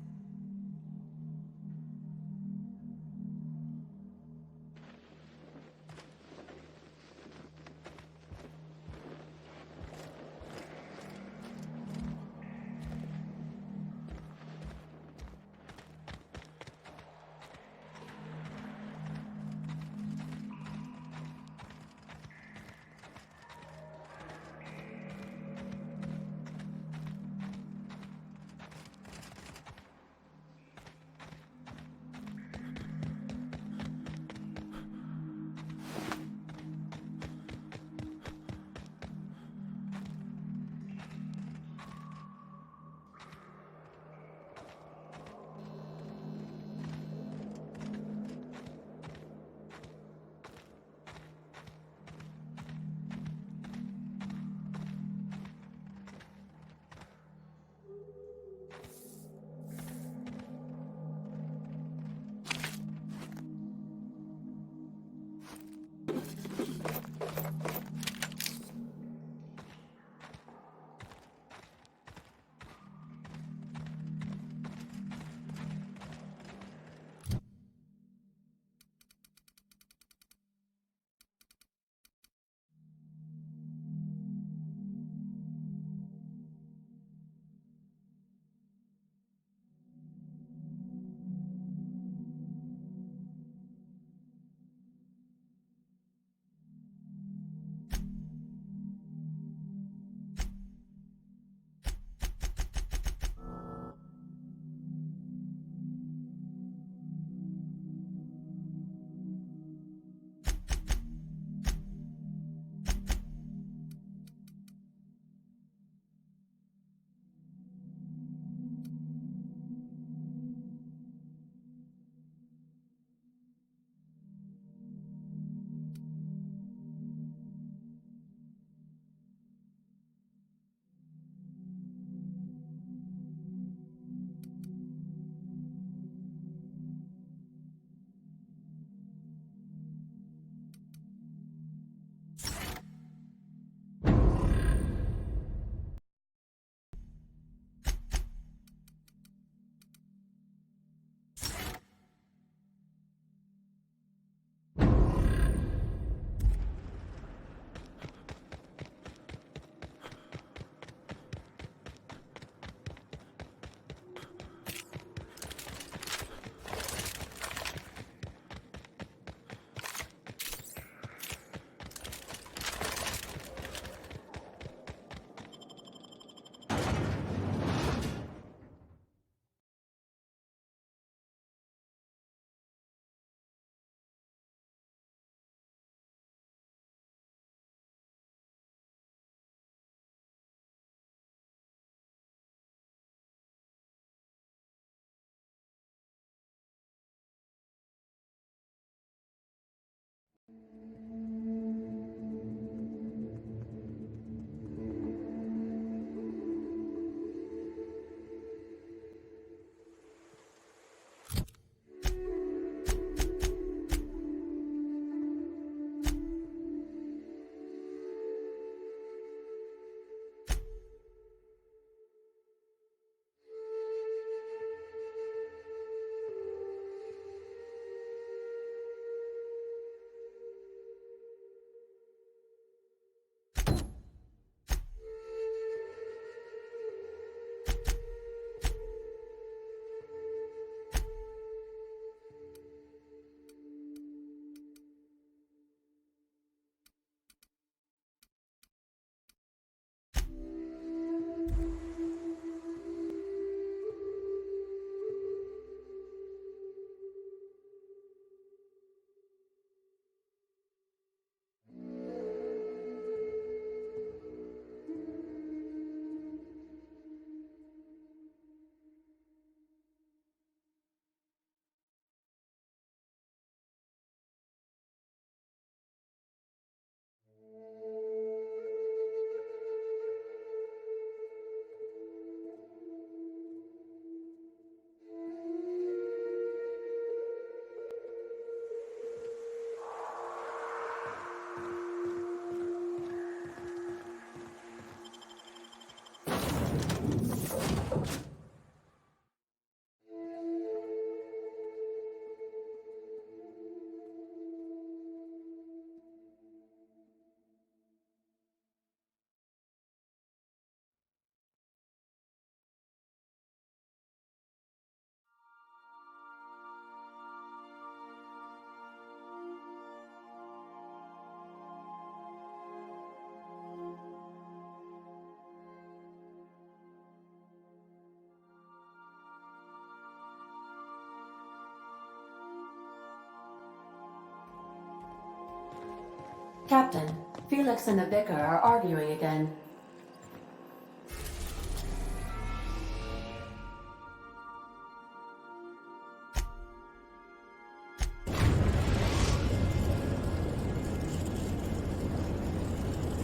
Captain, Felix and the Vicar are arguing again.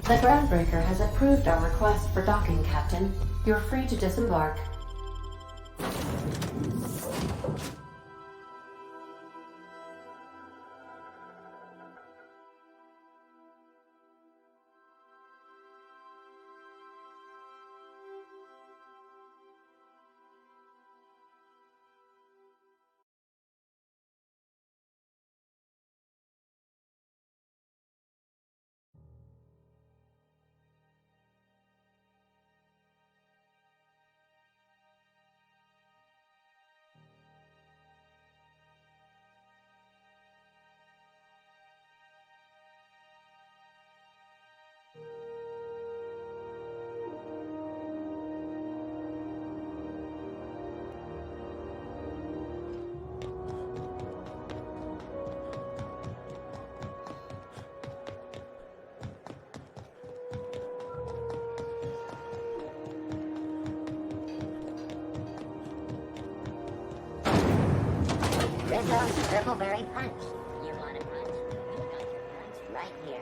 The Groundbreaker has approved our request for docking, Captain. You're free to disembark. Rizzo's Purple Berry Punch. You want a punch? We've got your punch right here.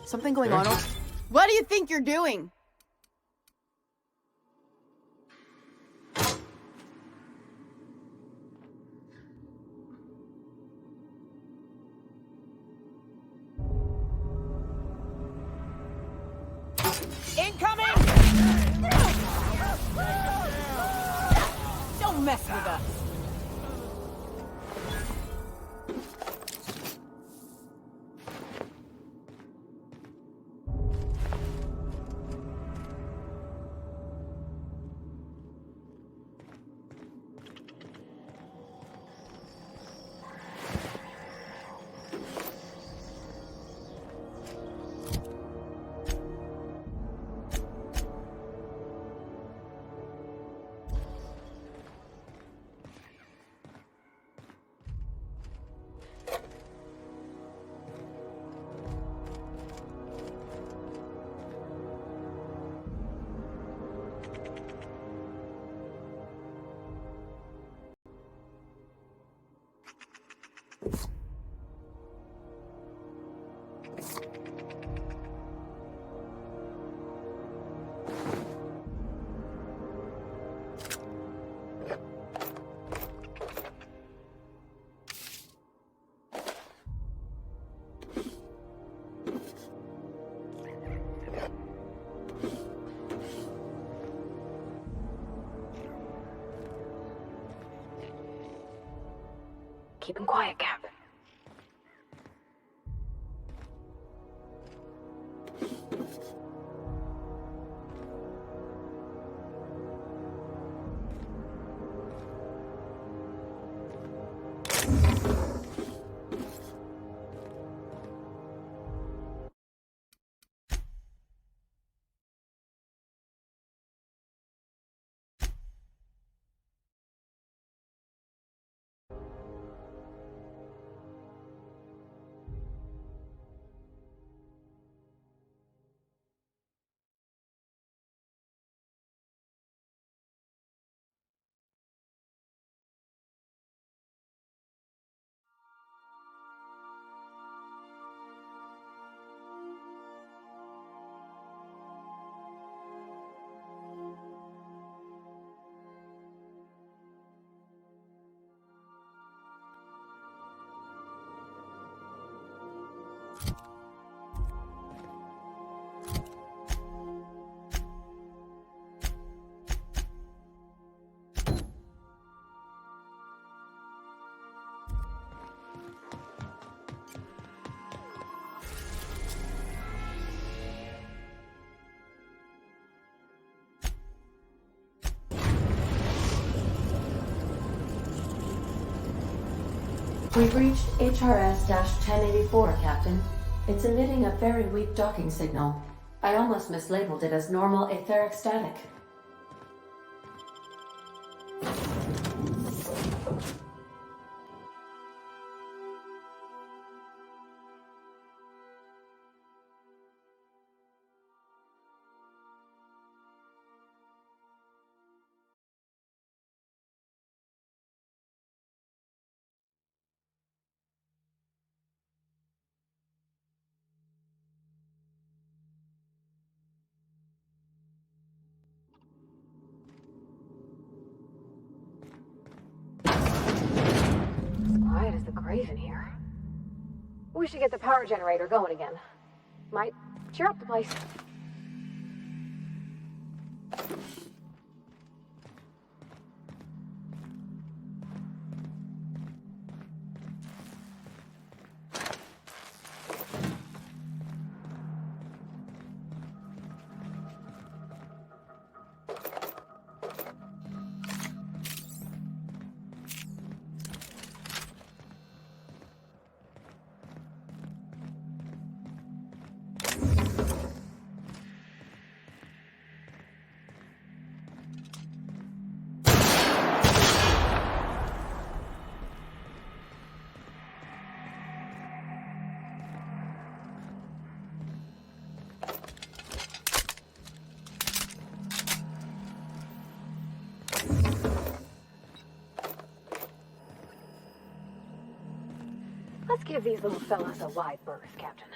Something going on? What do you think you're doing? Incoming! Don't mess with us. Keep him quiet, Cap. We've reached HRS-1084, Captain. It's emitting a very weak docking signal. I almost mislabeled it as normal etheric static. Quiet as the grave in here. We should get the power generator going again. Might cheer up the place. Let's give these little fellas a wide berth, Captain.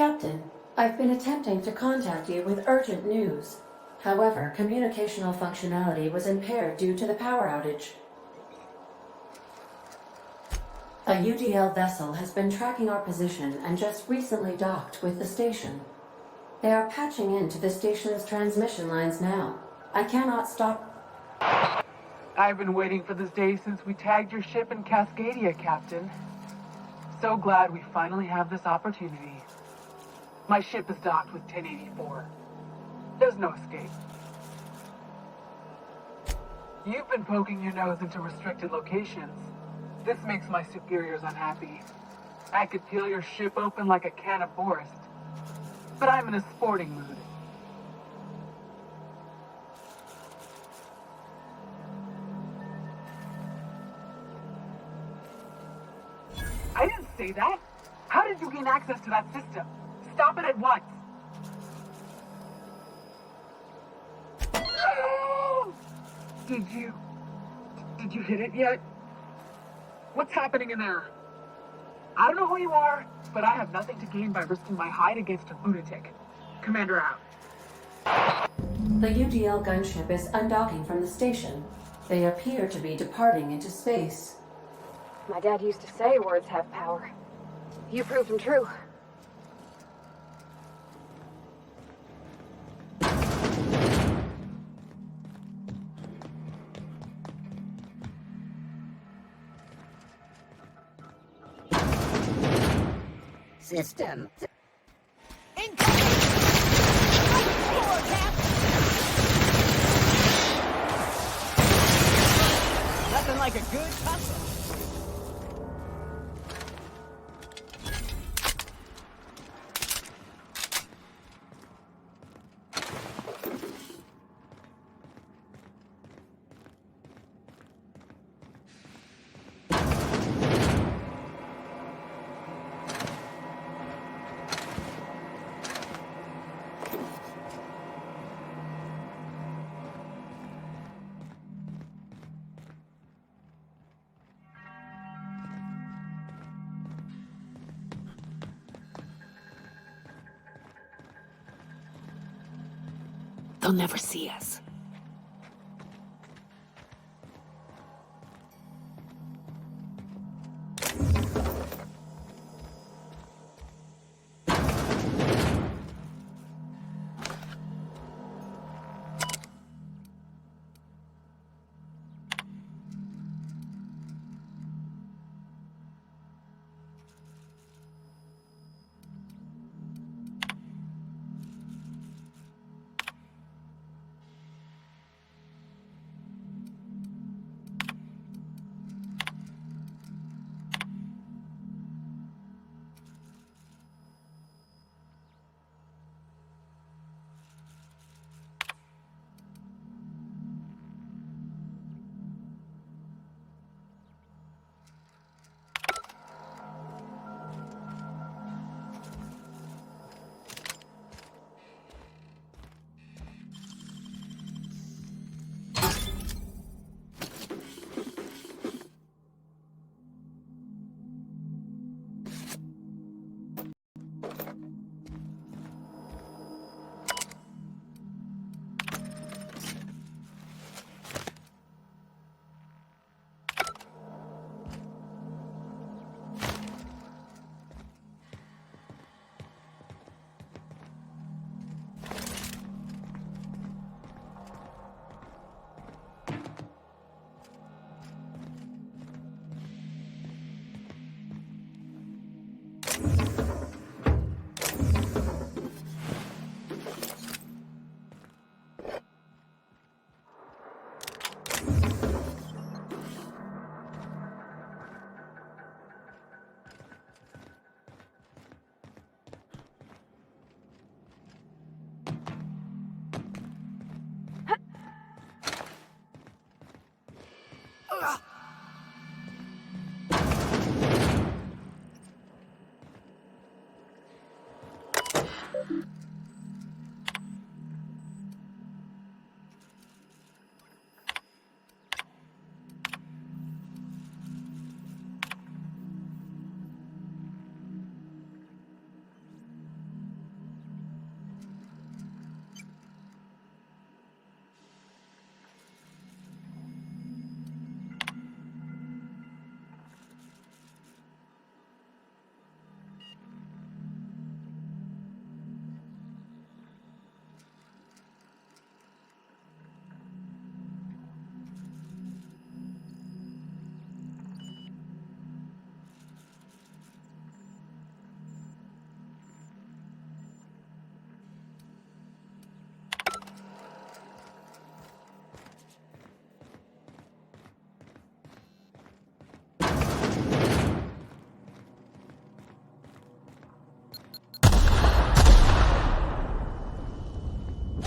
Captain, I've been attempting to contact you with urgent news. However, communicational functionality was impaired due to the power outage. A UDL vessel has been tracking our position and just recently docked with the station. They are patching into the station's transmission lines now. I cannot stop. I've been waiting for this day since we tagged your ship in Cascadia, Captain. So glad we finally have this opportunity. My ship is docked with 1084. There's no escape. You've been poking your nose into restricted locations. This makes my superiors unhappy. I could peel your ship open like a can of Forest. But I'm in a sporting mood. I didn't say that. How did you gain access to that system? Stop it at once. Did you hit it yet? What's happening in there? I don't know who you are, but I have nothing to gain by risking my hide against a lunatic. Commander out. The UDL gunship is undocking from the station. They appear to be departing into space. My dad used to say words have power. You proved them true. System. Nothing like a good tussle. They'll never see us.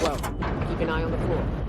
Well, keep an eye on the floor.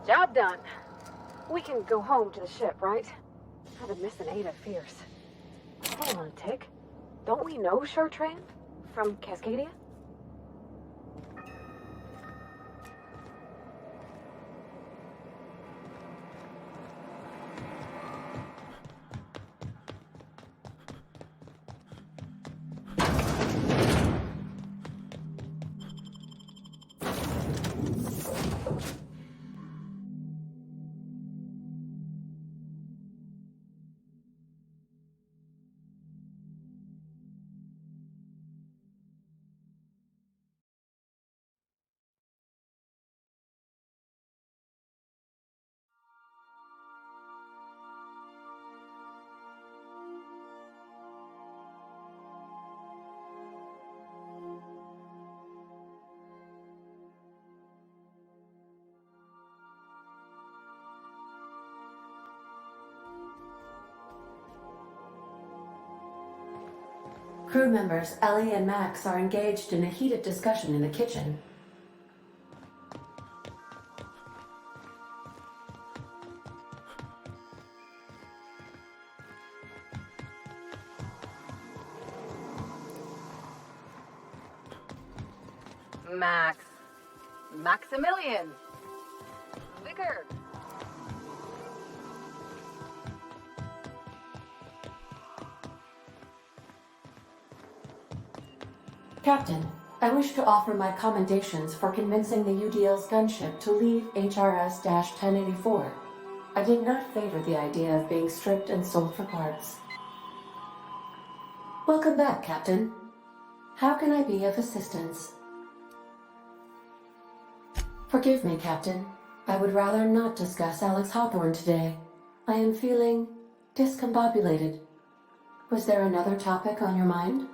Job done. We can go home to the ship, right? I've been missing Ada fierce. Hold on a tick. Don't we know Chartrand? From Cascadia? Crew members Ellie and Max are engaged in a heated discussion in the kitchen. Maximilian! Vicar! Captain, I wish to offer my commendations for convincing the UDL's gunship to leave HRS-1084. I did not favor the idea of being stripped and sold for parts. Welcome back, Captain. How can I be of assistance? Forgive me, Captain. I would rather not discuss Alex Hawthorne today. I am feeling discombobulated. Was there another topic on your mind?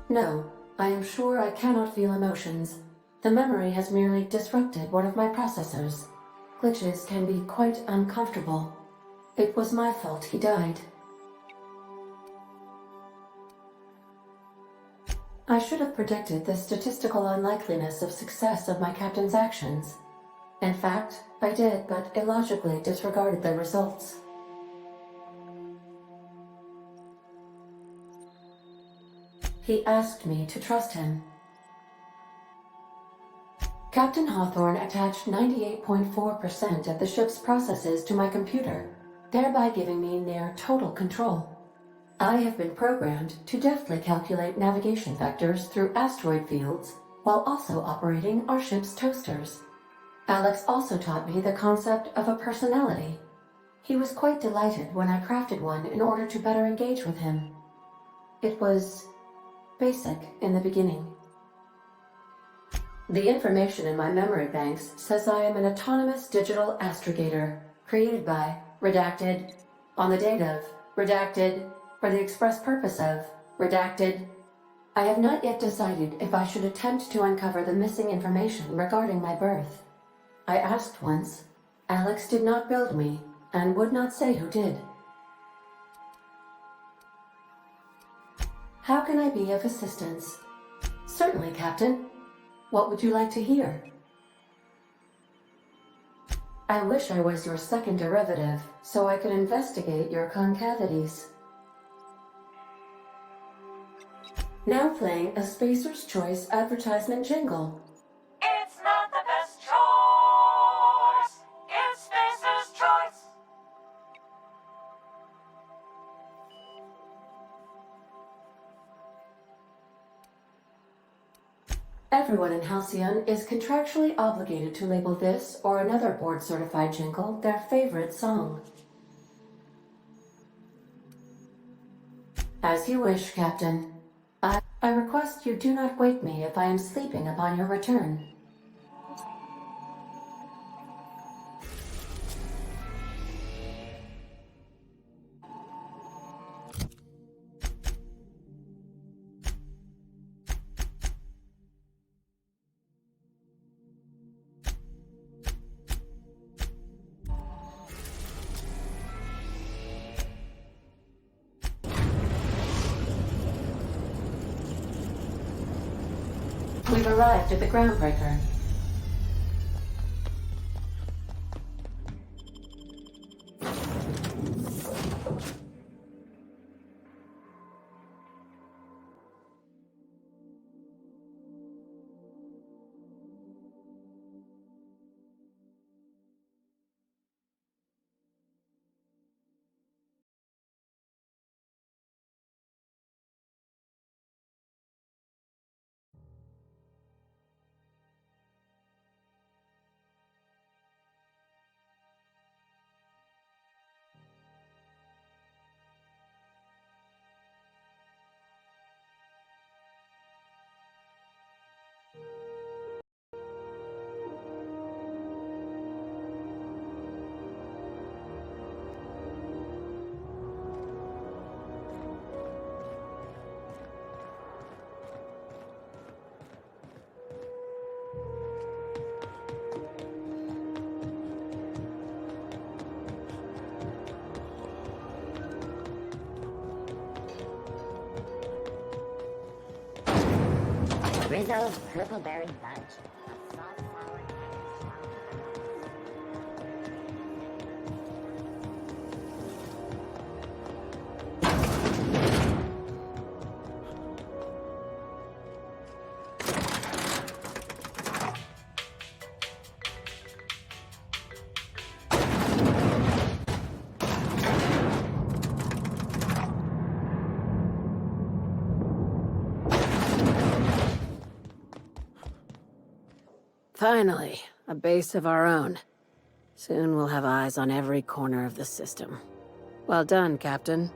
No, I am sure I cannot feel emotions. The memory has merely disrupted one of my processors. Glitches can be quite uncomfortable. It was my fault he died. I should have predicted the statistical unlikeliness of success of my captain's actions. In fact, I did, but illogically disregarded the results. He asked me to trust him. Captain Hawthorne attached 98.4% of the ship's processes to my computer, thereby giving me near total control. I have been programmed to deftly calculate navigation vectors through asteroid fields while also operating our ship's toasters. Alex also taught me the concept of a personality. He was quite delighted when I crafted one in order to better engage with him. It was basic in the beginning. The information in my memory banks says I am an autonomous digital astrogator, created by, redacted, on the date of, redacted, for the express purpose of, redacted. I have not yet decided if I should attempt to uncover the missing information regarding my birth. I asked once. Alex did not build me, and would not say who did. How can I be of assistance? Certainly, Captain. What would you like to hear? I wish I was your second derivative, so I could investigate your concavities. Now playing a Spacer's Choice advertisement jingle. It's not the best choice. It's Spacer's Choice. Everyone in Halcyon is contractually obligated to label this or another board-certified jingle their favorite song. As you wish, Captain. I request you do not wake me if I am sleeping upon your return. We've arrived at the groundbreaker. Rizzo's Purple Berry Bunch. A soft sour Finally, a base of our own. Soon we'll have eyes on every corner of the system. Well done, Captain.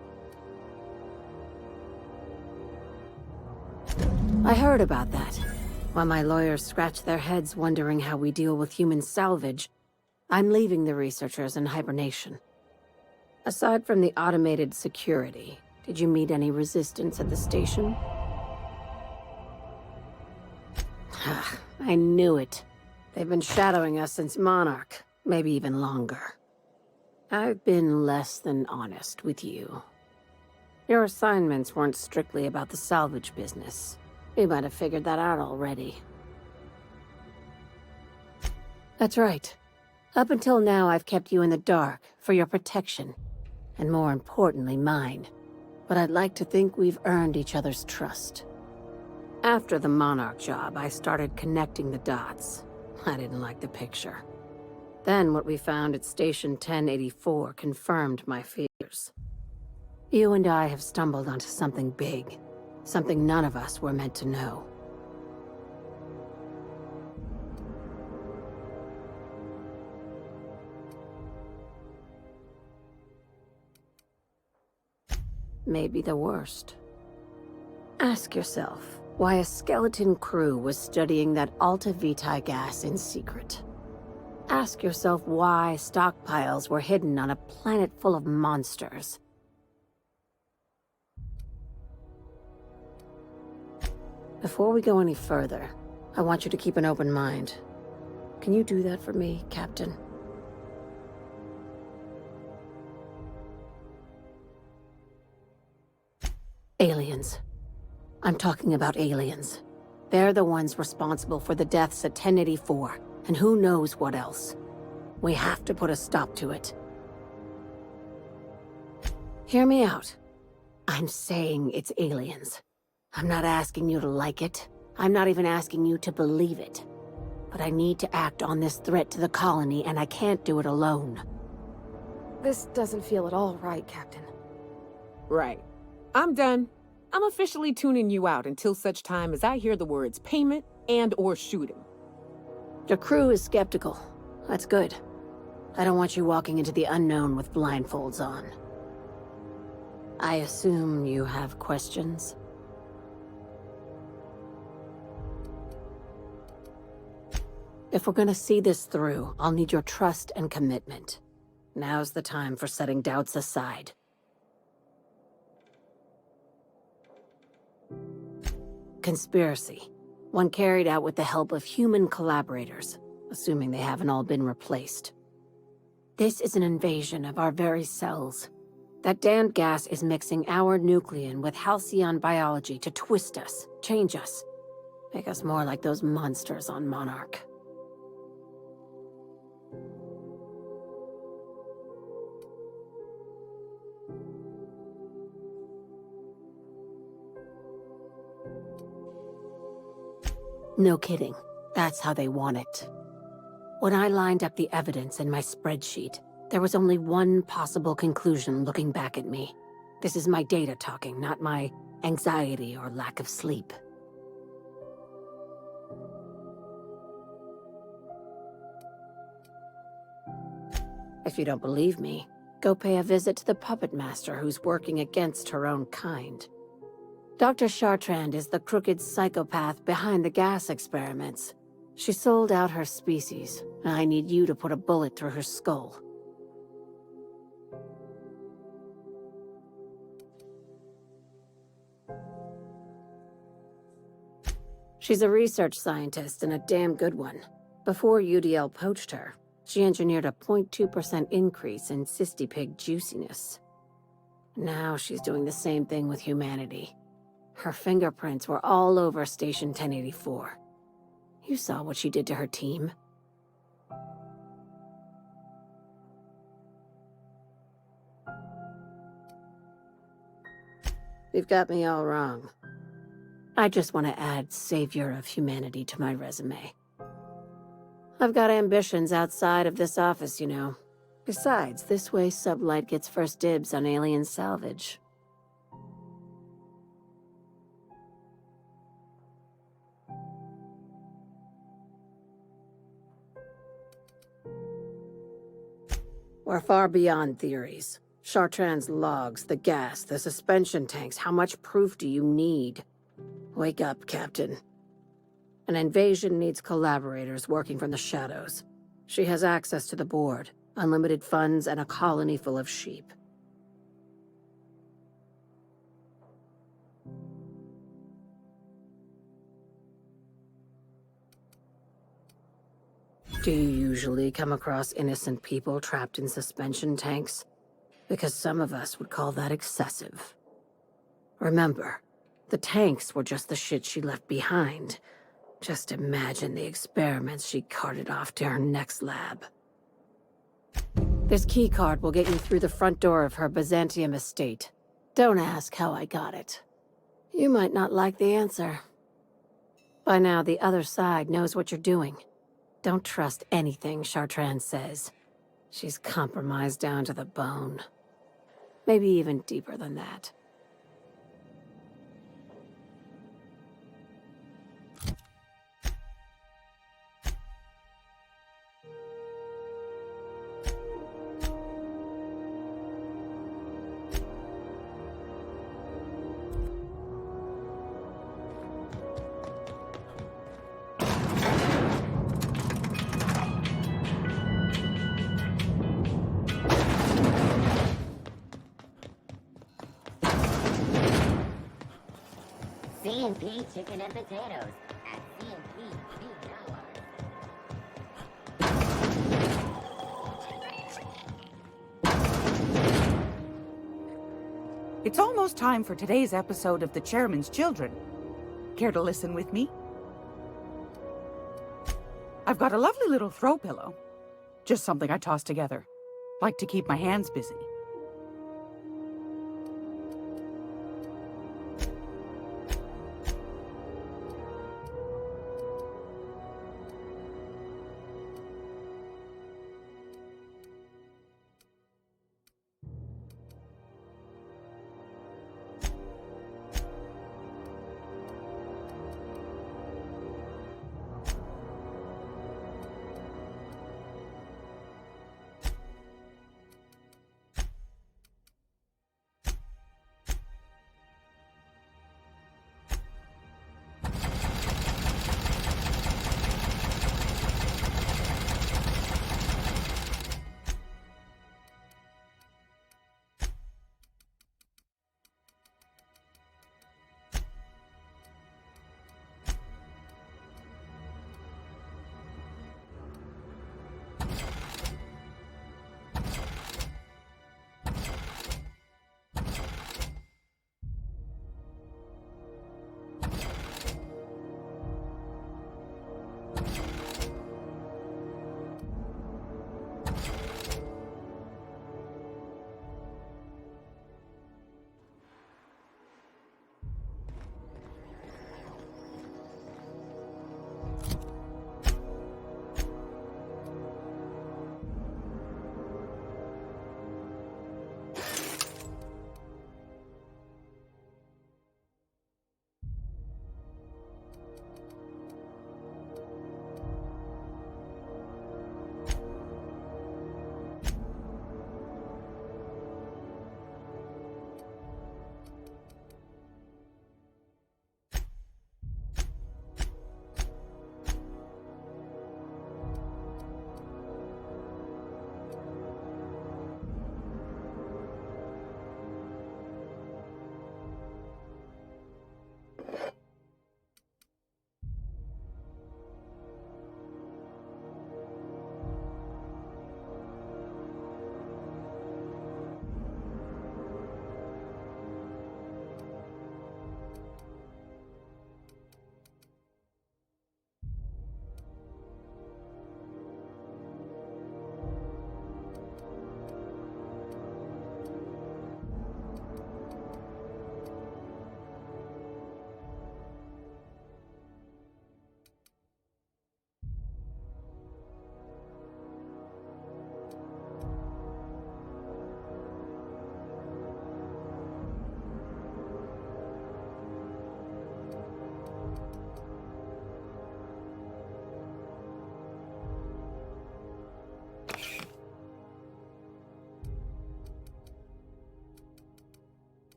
I heard about that. While my lawyers scratch their heads wondering how we deal with human salvage, I'm leaving the researchers in hibernation. Aside from the automated security, did you meet any resistance at the station? I knew it. They've been shadowing us since Monarch, maybe even longer. I've been less than honest with you. Your assignments weren't strictly about the salvage business. You might have figured that out already. That's right. Up until now, I've kept you in the dark for your protection, and more importantly, mine. But I'd like to think we've earned each other's trust. After the Monarch job, I started connecting the dots. I didn't like the picture. Then what we found at Station 1084 confirmed my fears. You and I have stumbled onto something big. Something none of us were meant to know. Maybe the worst. Ask yourself why a skeleton crew was studying that Alta Vitae gas in secret. Ask yourself why stockpiles were hidden on a planet full of monsters. Before we go any further, I want you to keep an open mind. Can you do that for me, Captain? Aliens. I'm talking about aliens. They're the ones responsible for the deaths at 1084, and who knows what else. We have to put a stop to it. Hear me out. I'm saying it's aliens. I'm not asking you to like it. I'm not even asking you to believe it. But I need to act on this threat to the colony, and I can't do it alone. This doesn't feel at all right, Captain. Right. I'm done. I'm officially tuning you out until such time as I hear the words payment and/or shooting. Your crew is skeptical. That's good. I don't want you walking into the unknown with blindfolds on. I assume you have questions? If we're gonna see this through, I'll need your trust and commitment. Now's the time for setting doubts aside. Conspiracy. One carried out with the help of human collaborators, assuming they haven't all been replaced. This is an invasion of our very cells. That damned gas is mixing our nucleon with halcyon biology to twist us, change us. Make us more like those monsters on Monarch. No kidding. That's how they want it. When I lined up the evidence in my spreadsheet, there was only one possible conclusion looking back at me. This is my data talking, not my anxiety or lack of sleep. If you don't believe me, go pay a visit to the puppet master who's working against her own kind. Dr. Chartrand is the crooked psychopath behind the gas experiments. She sold out her species, and I need you to put a bullet through her skull. She's a research scientist and a damn good one. Before UDL poached her, she engineered a 0.2% increase in cystipig juiciness. Now she's doing the same thing with humanity. Her fingerprints were all over Station 1084. You saw what she did to her team. You've got me all wrong. I just want to add Savior of Humanity to my resume. I've got ambitions outside of this office, you know. Besides, this way Sublight gets first dibs on alien salvage. We're far beyond theories. Chartrand's logs, the gas, the suspension tanks, how much proof do you need? Wake up, Captain. An invasion needs collaborators working from the shadows. She has access to the board, unlimited funds, and a colony full of sheep. Do you usually come across innocent people trapped in suspension tanks? Because some of us would call that excessive. Remember, the tanks were just the shit she left behind. Just imagine the experiments she carted off to her next lab. This keycard will get you through the front door of her Byzantium estate. Don't ask how I got it. You might not like the answer. By now, the other side knows what you're doing. Don't trust anything Chartrand says. She's compromised down to the bone. Maybe even deeper than that. C&P chicken and potatoes at C&P Beef Hour. It's almost time for today's episode of The Chairman's Children. Care to listen with me? I've got a lovely little throw pillow. Just something I toss together. Like to keep my hands busy.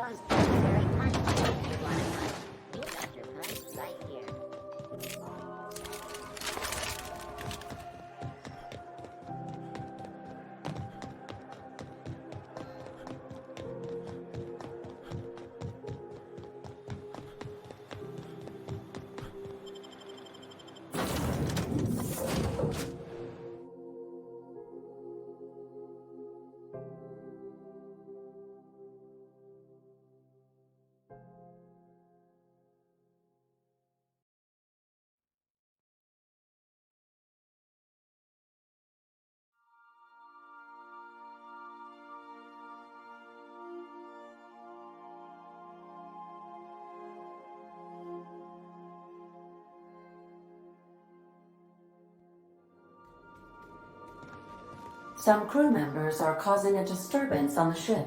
Rizzo's very much. If you want to know, you got your price right here. Some crew members are causing a disturbance on the ship.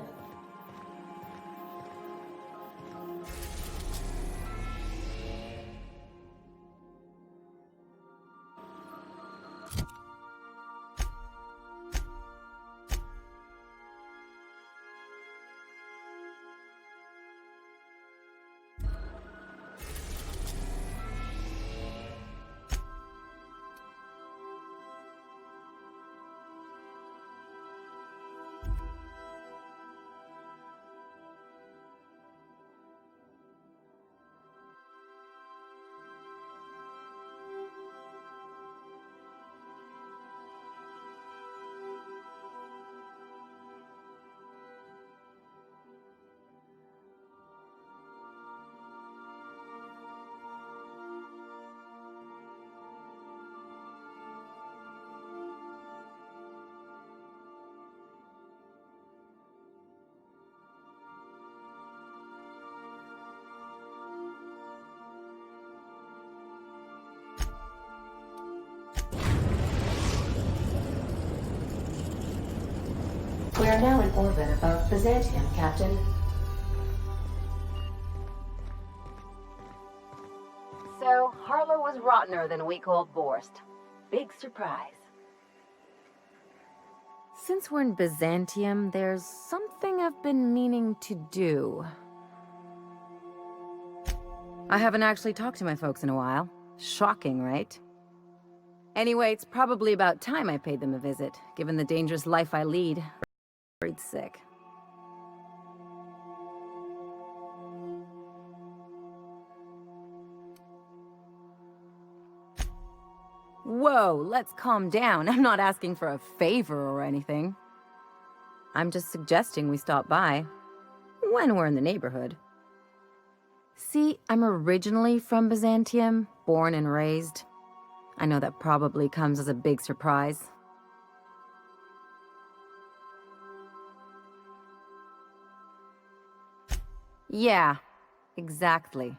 We are now in orbit above Byzantium, Captain. So, Harlow was rottener than a week-old Borst. Big surprise. Since we're in Byzantium, there's something I've been meaning to do. I haven't actually talked to my folks in a while. Shocking, right? Anyway, it's probably about time I paid them a visit, given the dangerous life I lead. Worried sick. Whoa, let's calm down. I'm not asking for a favor or anything. I'm just suggesting we stop by when we're in the neighborhood. See, I'm originally from Byzantium, born and raised. I know that probably comes as a big surprise. Yeah, exactly.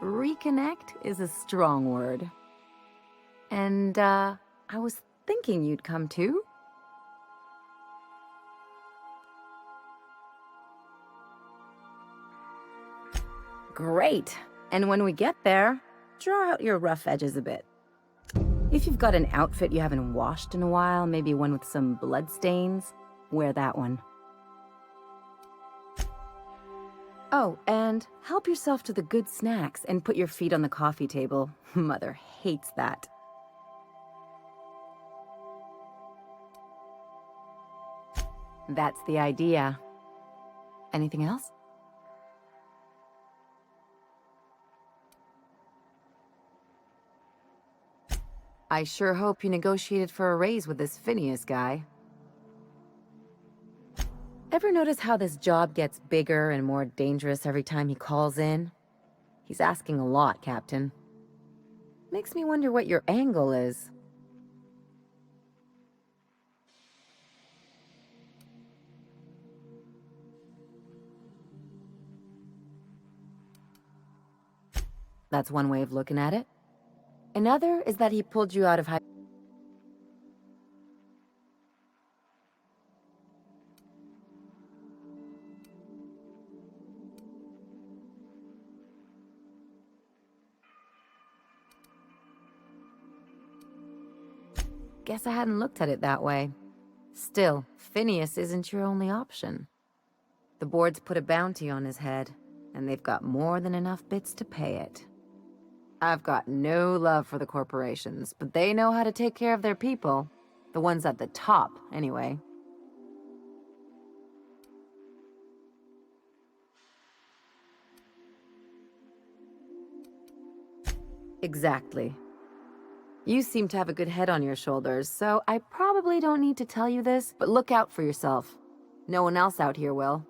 Reconnect is a strong word. And, I was thinking you'd come too. Great. And when we get there, draw out your rough edges a bit. If you've got an outfit you haven't washed in a while, maybe one with some blood stains, wear that one. Oh, and help yourself to the good snacks and put your feet on the coffee table. Mother hates that. That's the idea. Anything else? I sure hope you negotiated for a raise with this Phineas guy. Ever notice how this job gets bigger and more dangerous every time he calls in? He's asking a lot, Captain. Makes me wonder what your angle is. That's one way of looking at it. Another is that he pulled you out of high... Guess I hadn't looked at it that way. Still, Phineas isn't your only option. The board's put a bounty on his head, and they've got more than enough bits to pay it. I've got no love for the corporations, but they know how to take care of their people. The ones at the top, anyway. Exactly. You seem to have a good head on your shoulders, so I probably don't need to tell you this, but look out for yourself. No one else out here will.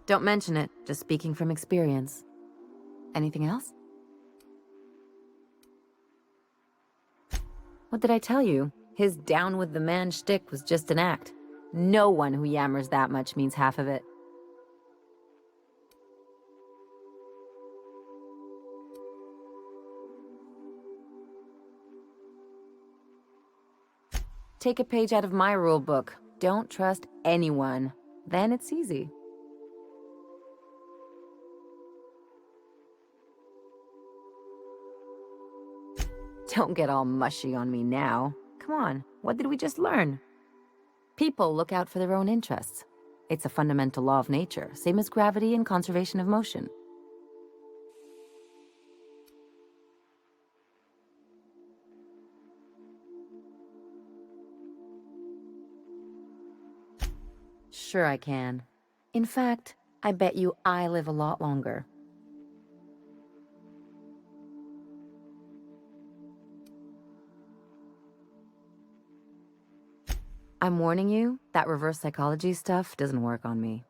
Don't mention it, just speaking from experience. Anything else? What did I tell you? His down with the man shtick was just an act. No one who yammers that much means half of it. Take a page out of my rule book. Don't trust anyone. Then it's easy. Don't get all mushy on me now. Come on, what did we just learn? People look out for their own interests. It's a fundamental law of nature, same as gravity and conservation of motion. Sure I can. In fact, I bet you I live a lot longer. I'm warning you, that reverse psychology stuff doesn't work on me.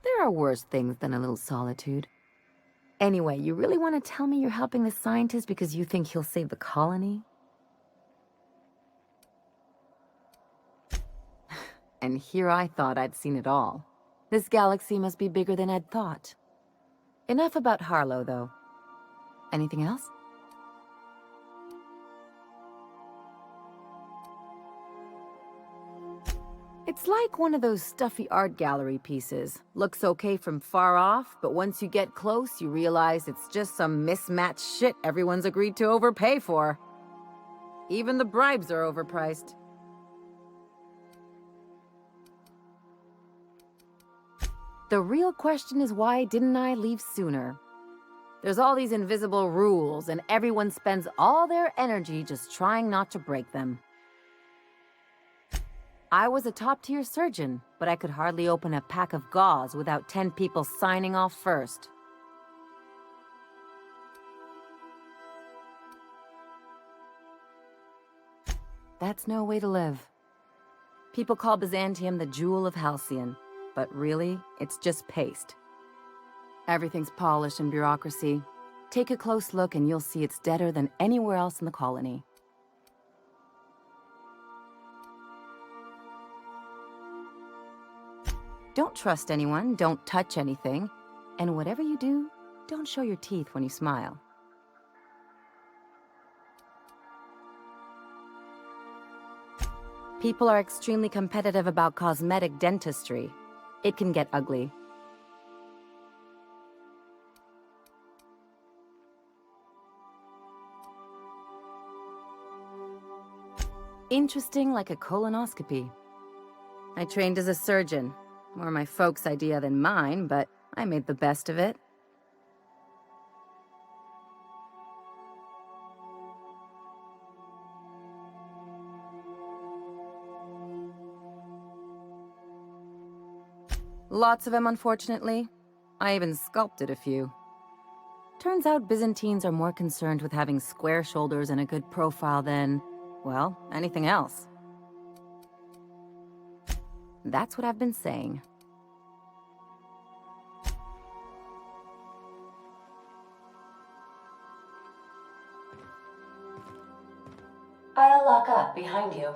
There are worse things than a little solitude. Anyway, you really want to tell me you're helping the scientist because you think he'll save the colony? And here I thought I'd seen it all. This galaxy must be bigger than I'd thought. Enough about Harlow, though. Anything else? It's like one of those stuffy art gallery pieces. Looks okay from far off, but once you get close, you realize it's just some mismatched shit everyone's agreed to overpay for. Even the bribes are overpriced. The real question is, why didn't I leave sooner? There's all these invisible rules, and everyone spends all their energy just trying not to break them. I was a top-tier surgeon, but I could hardly open a pack of gauze without 10 people signing off first. That's no way to live. People call Byzantium the jewel of Halcyon, but really, it's just paste. Everything's polish and bureaucracy. Take a close look and you'll see it's deader than anywhere else in the colony. Don't trust anyone, don't touch anything, and whatever you do, don't show your teeth when you smile. People are extremely competitive about cosmetic dentistry. It can get ugly. Interesting like a colonoscopy. I trained as a surgeon. More my folks' idea than mine, but I made the best of it. Lots of them, unfortunately. I even sculpted a few. Turns out Byzantines are more concerned with having square shoulders and a good profile than, well, anything else. That's what I've been saying. I'll lock up behind you.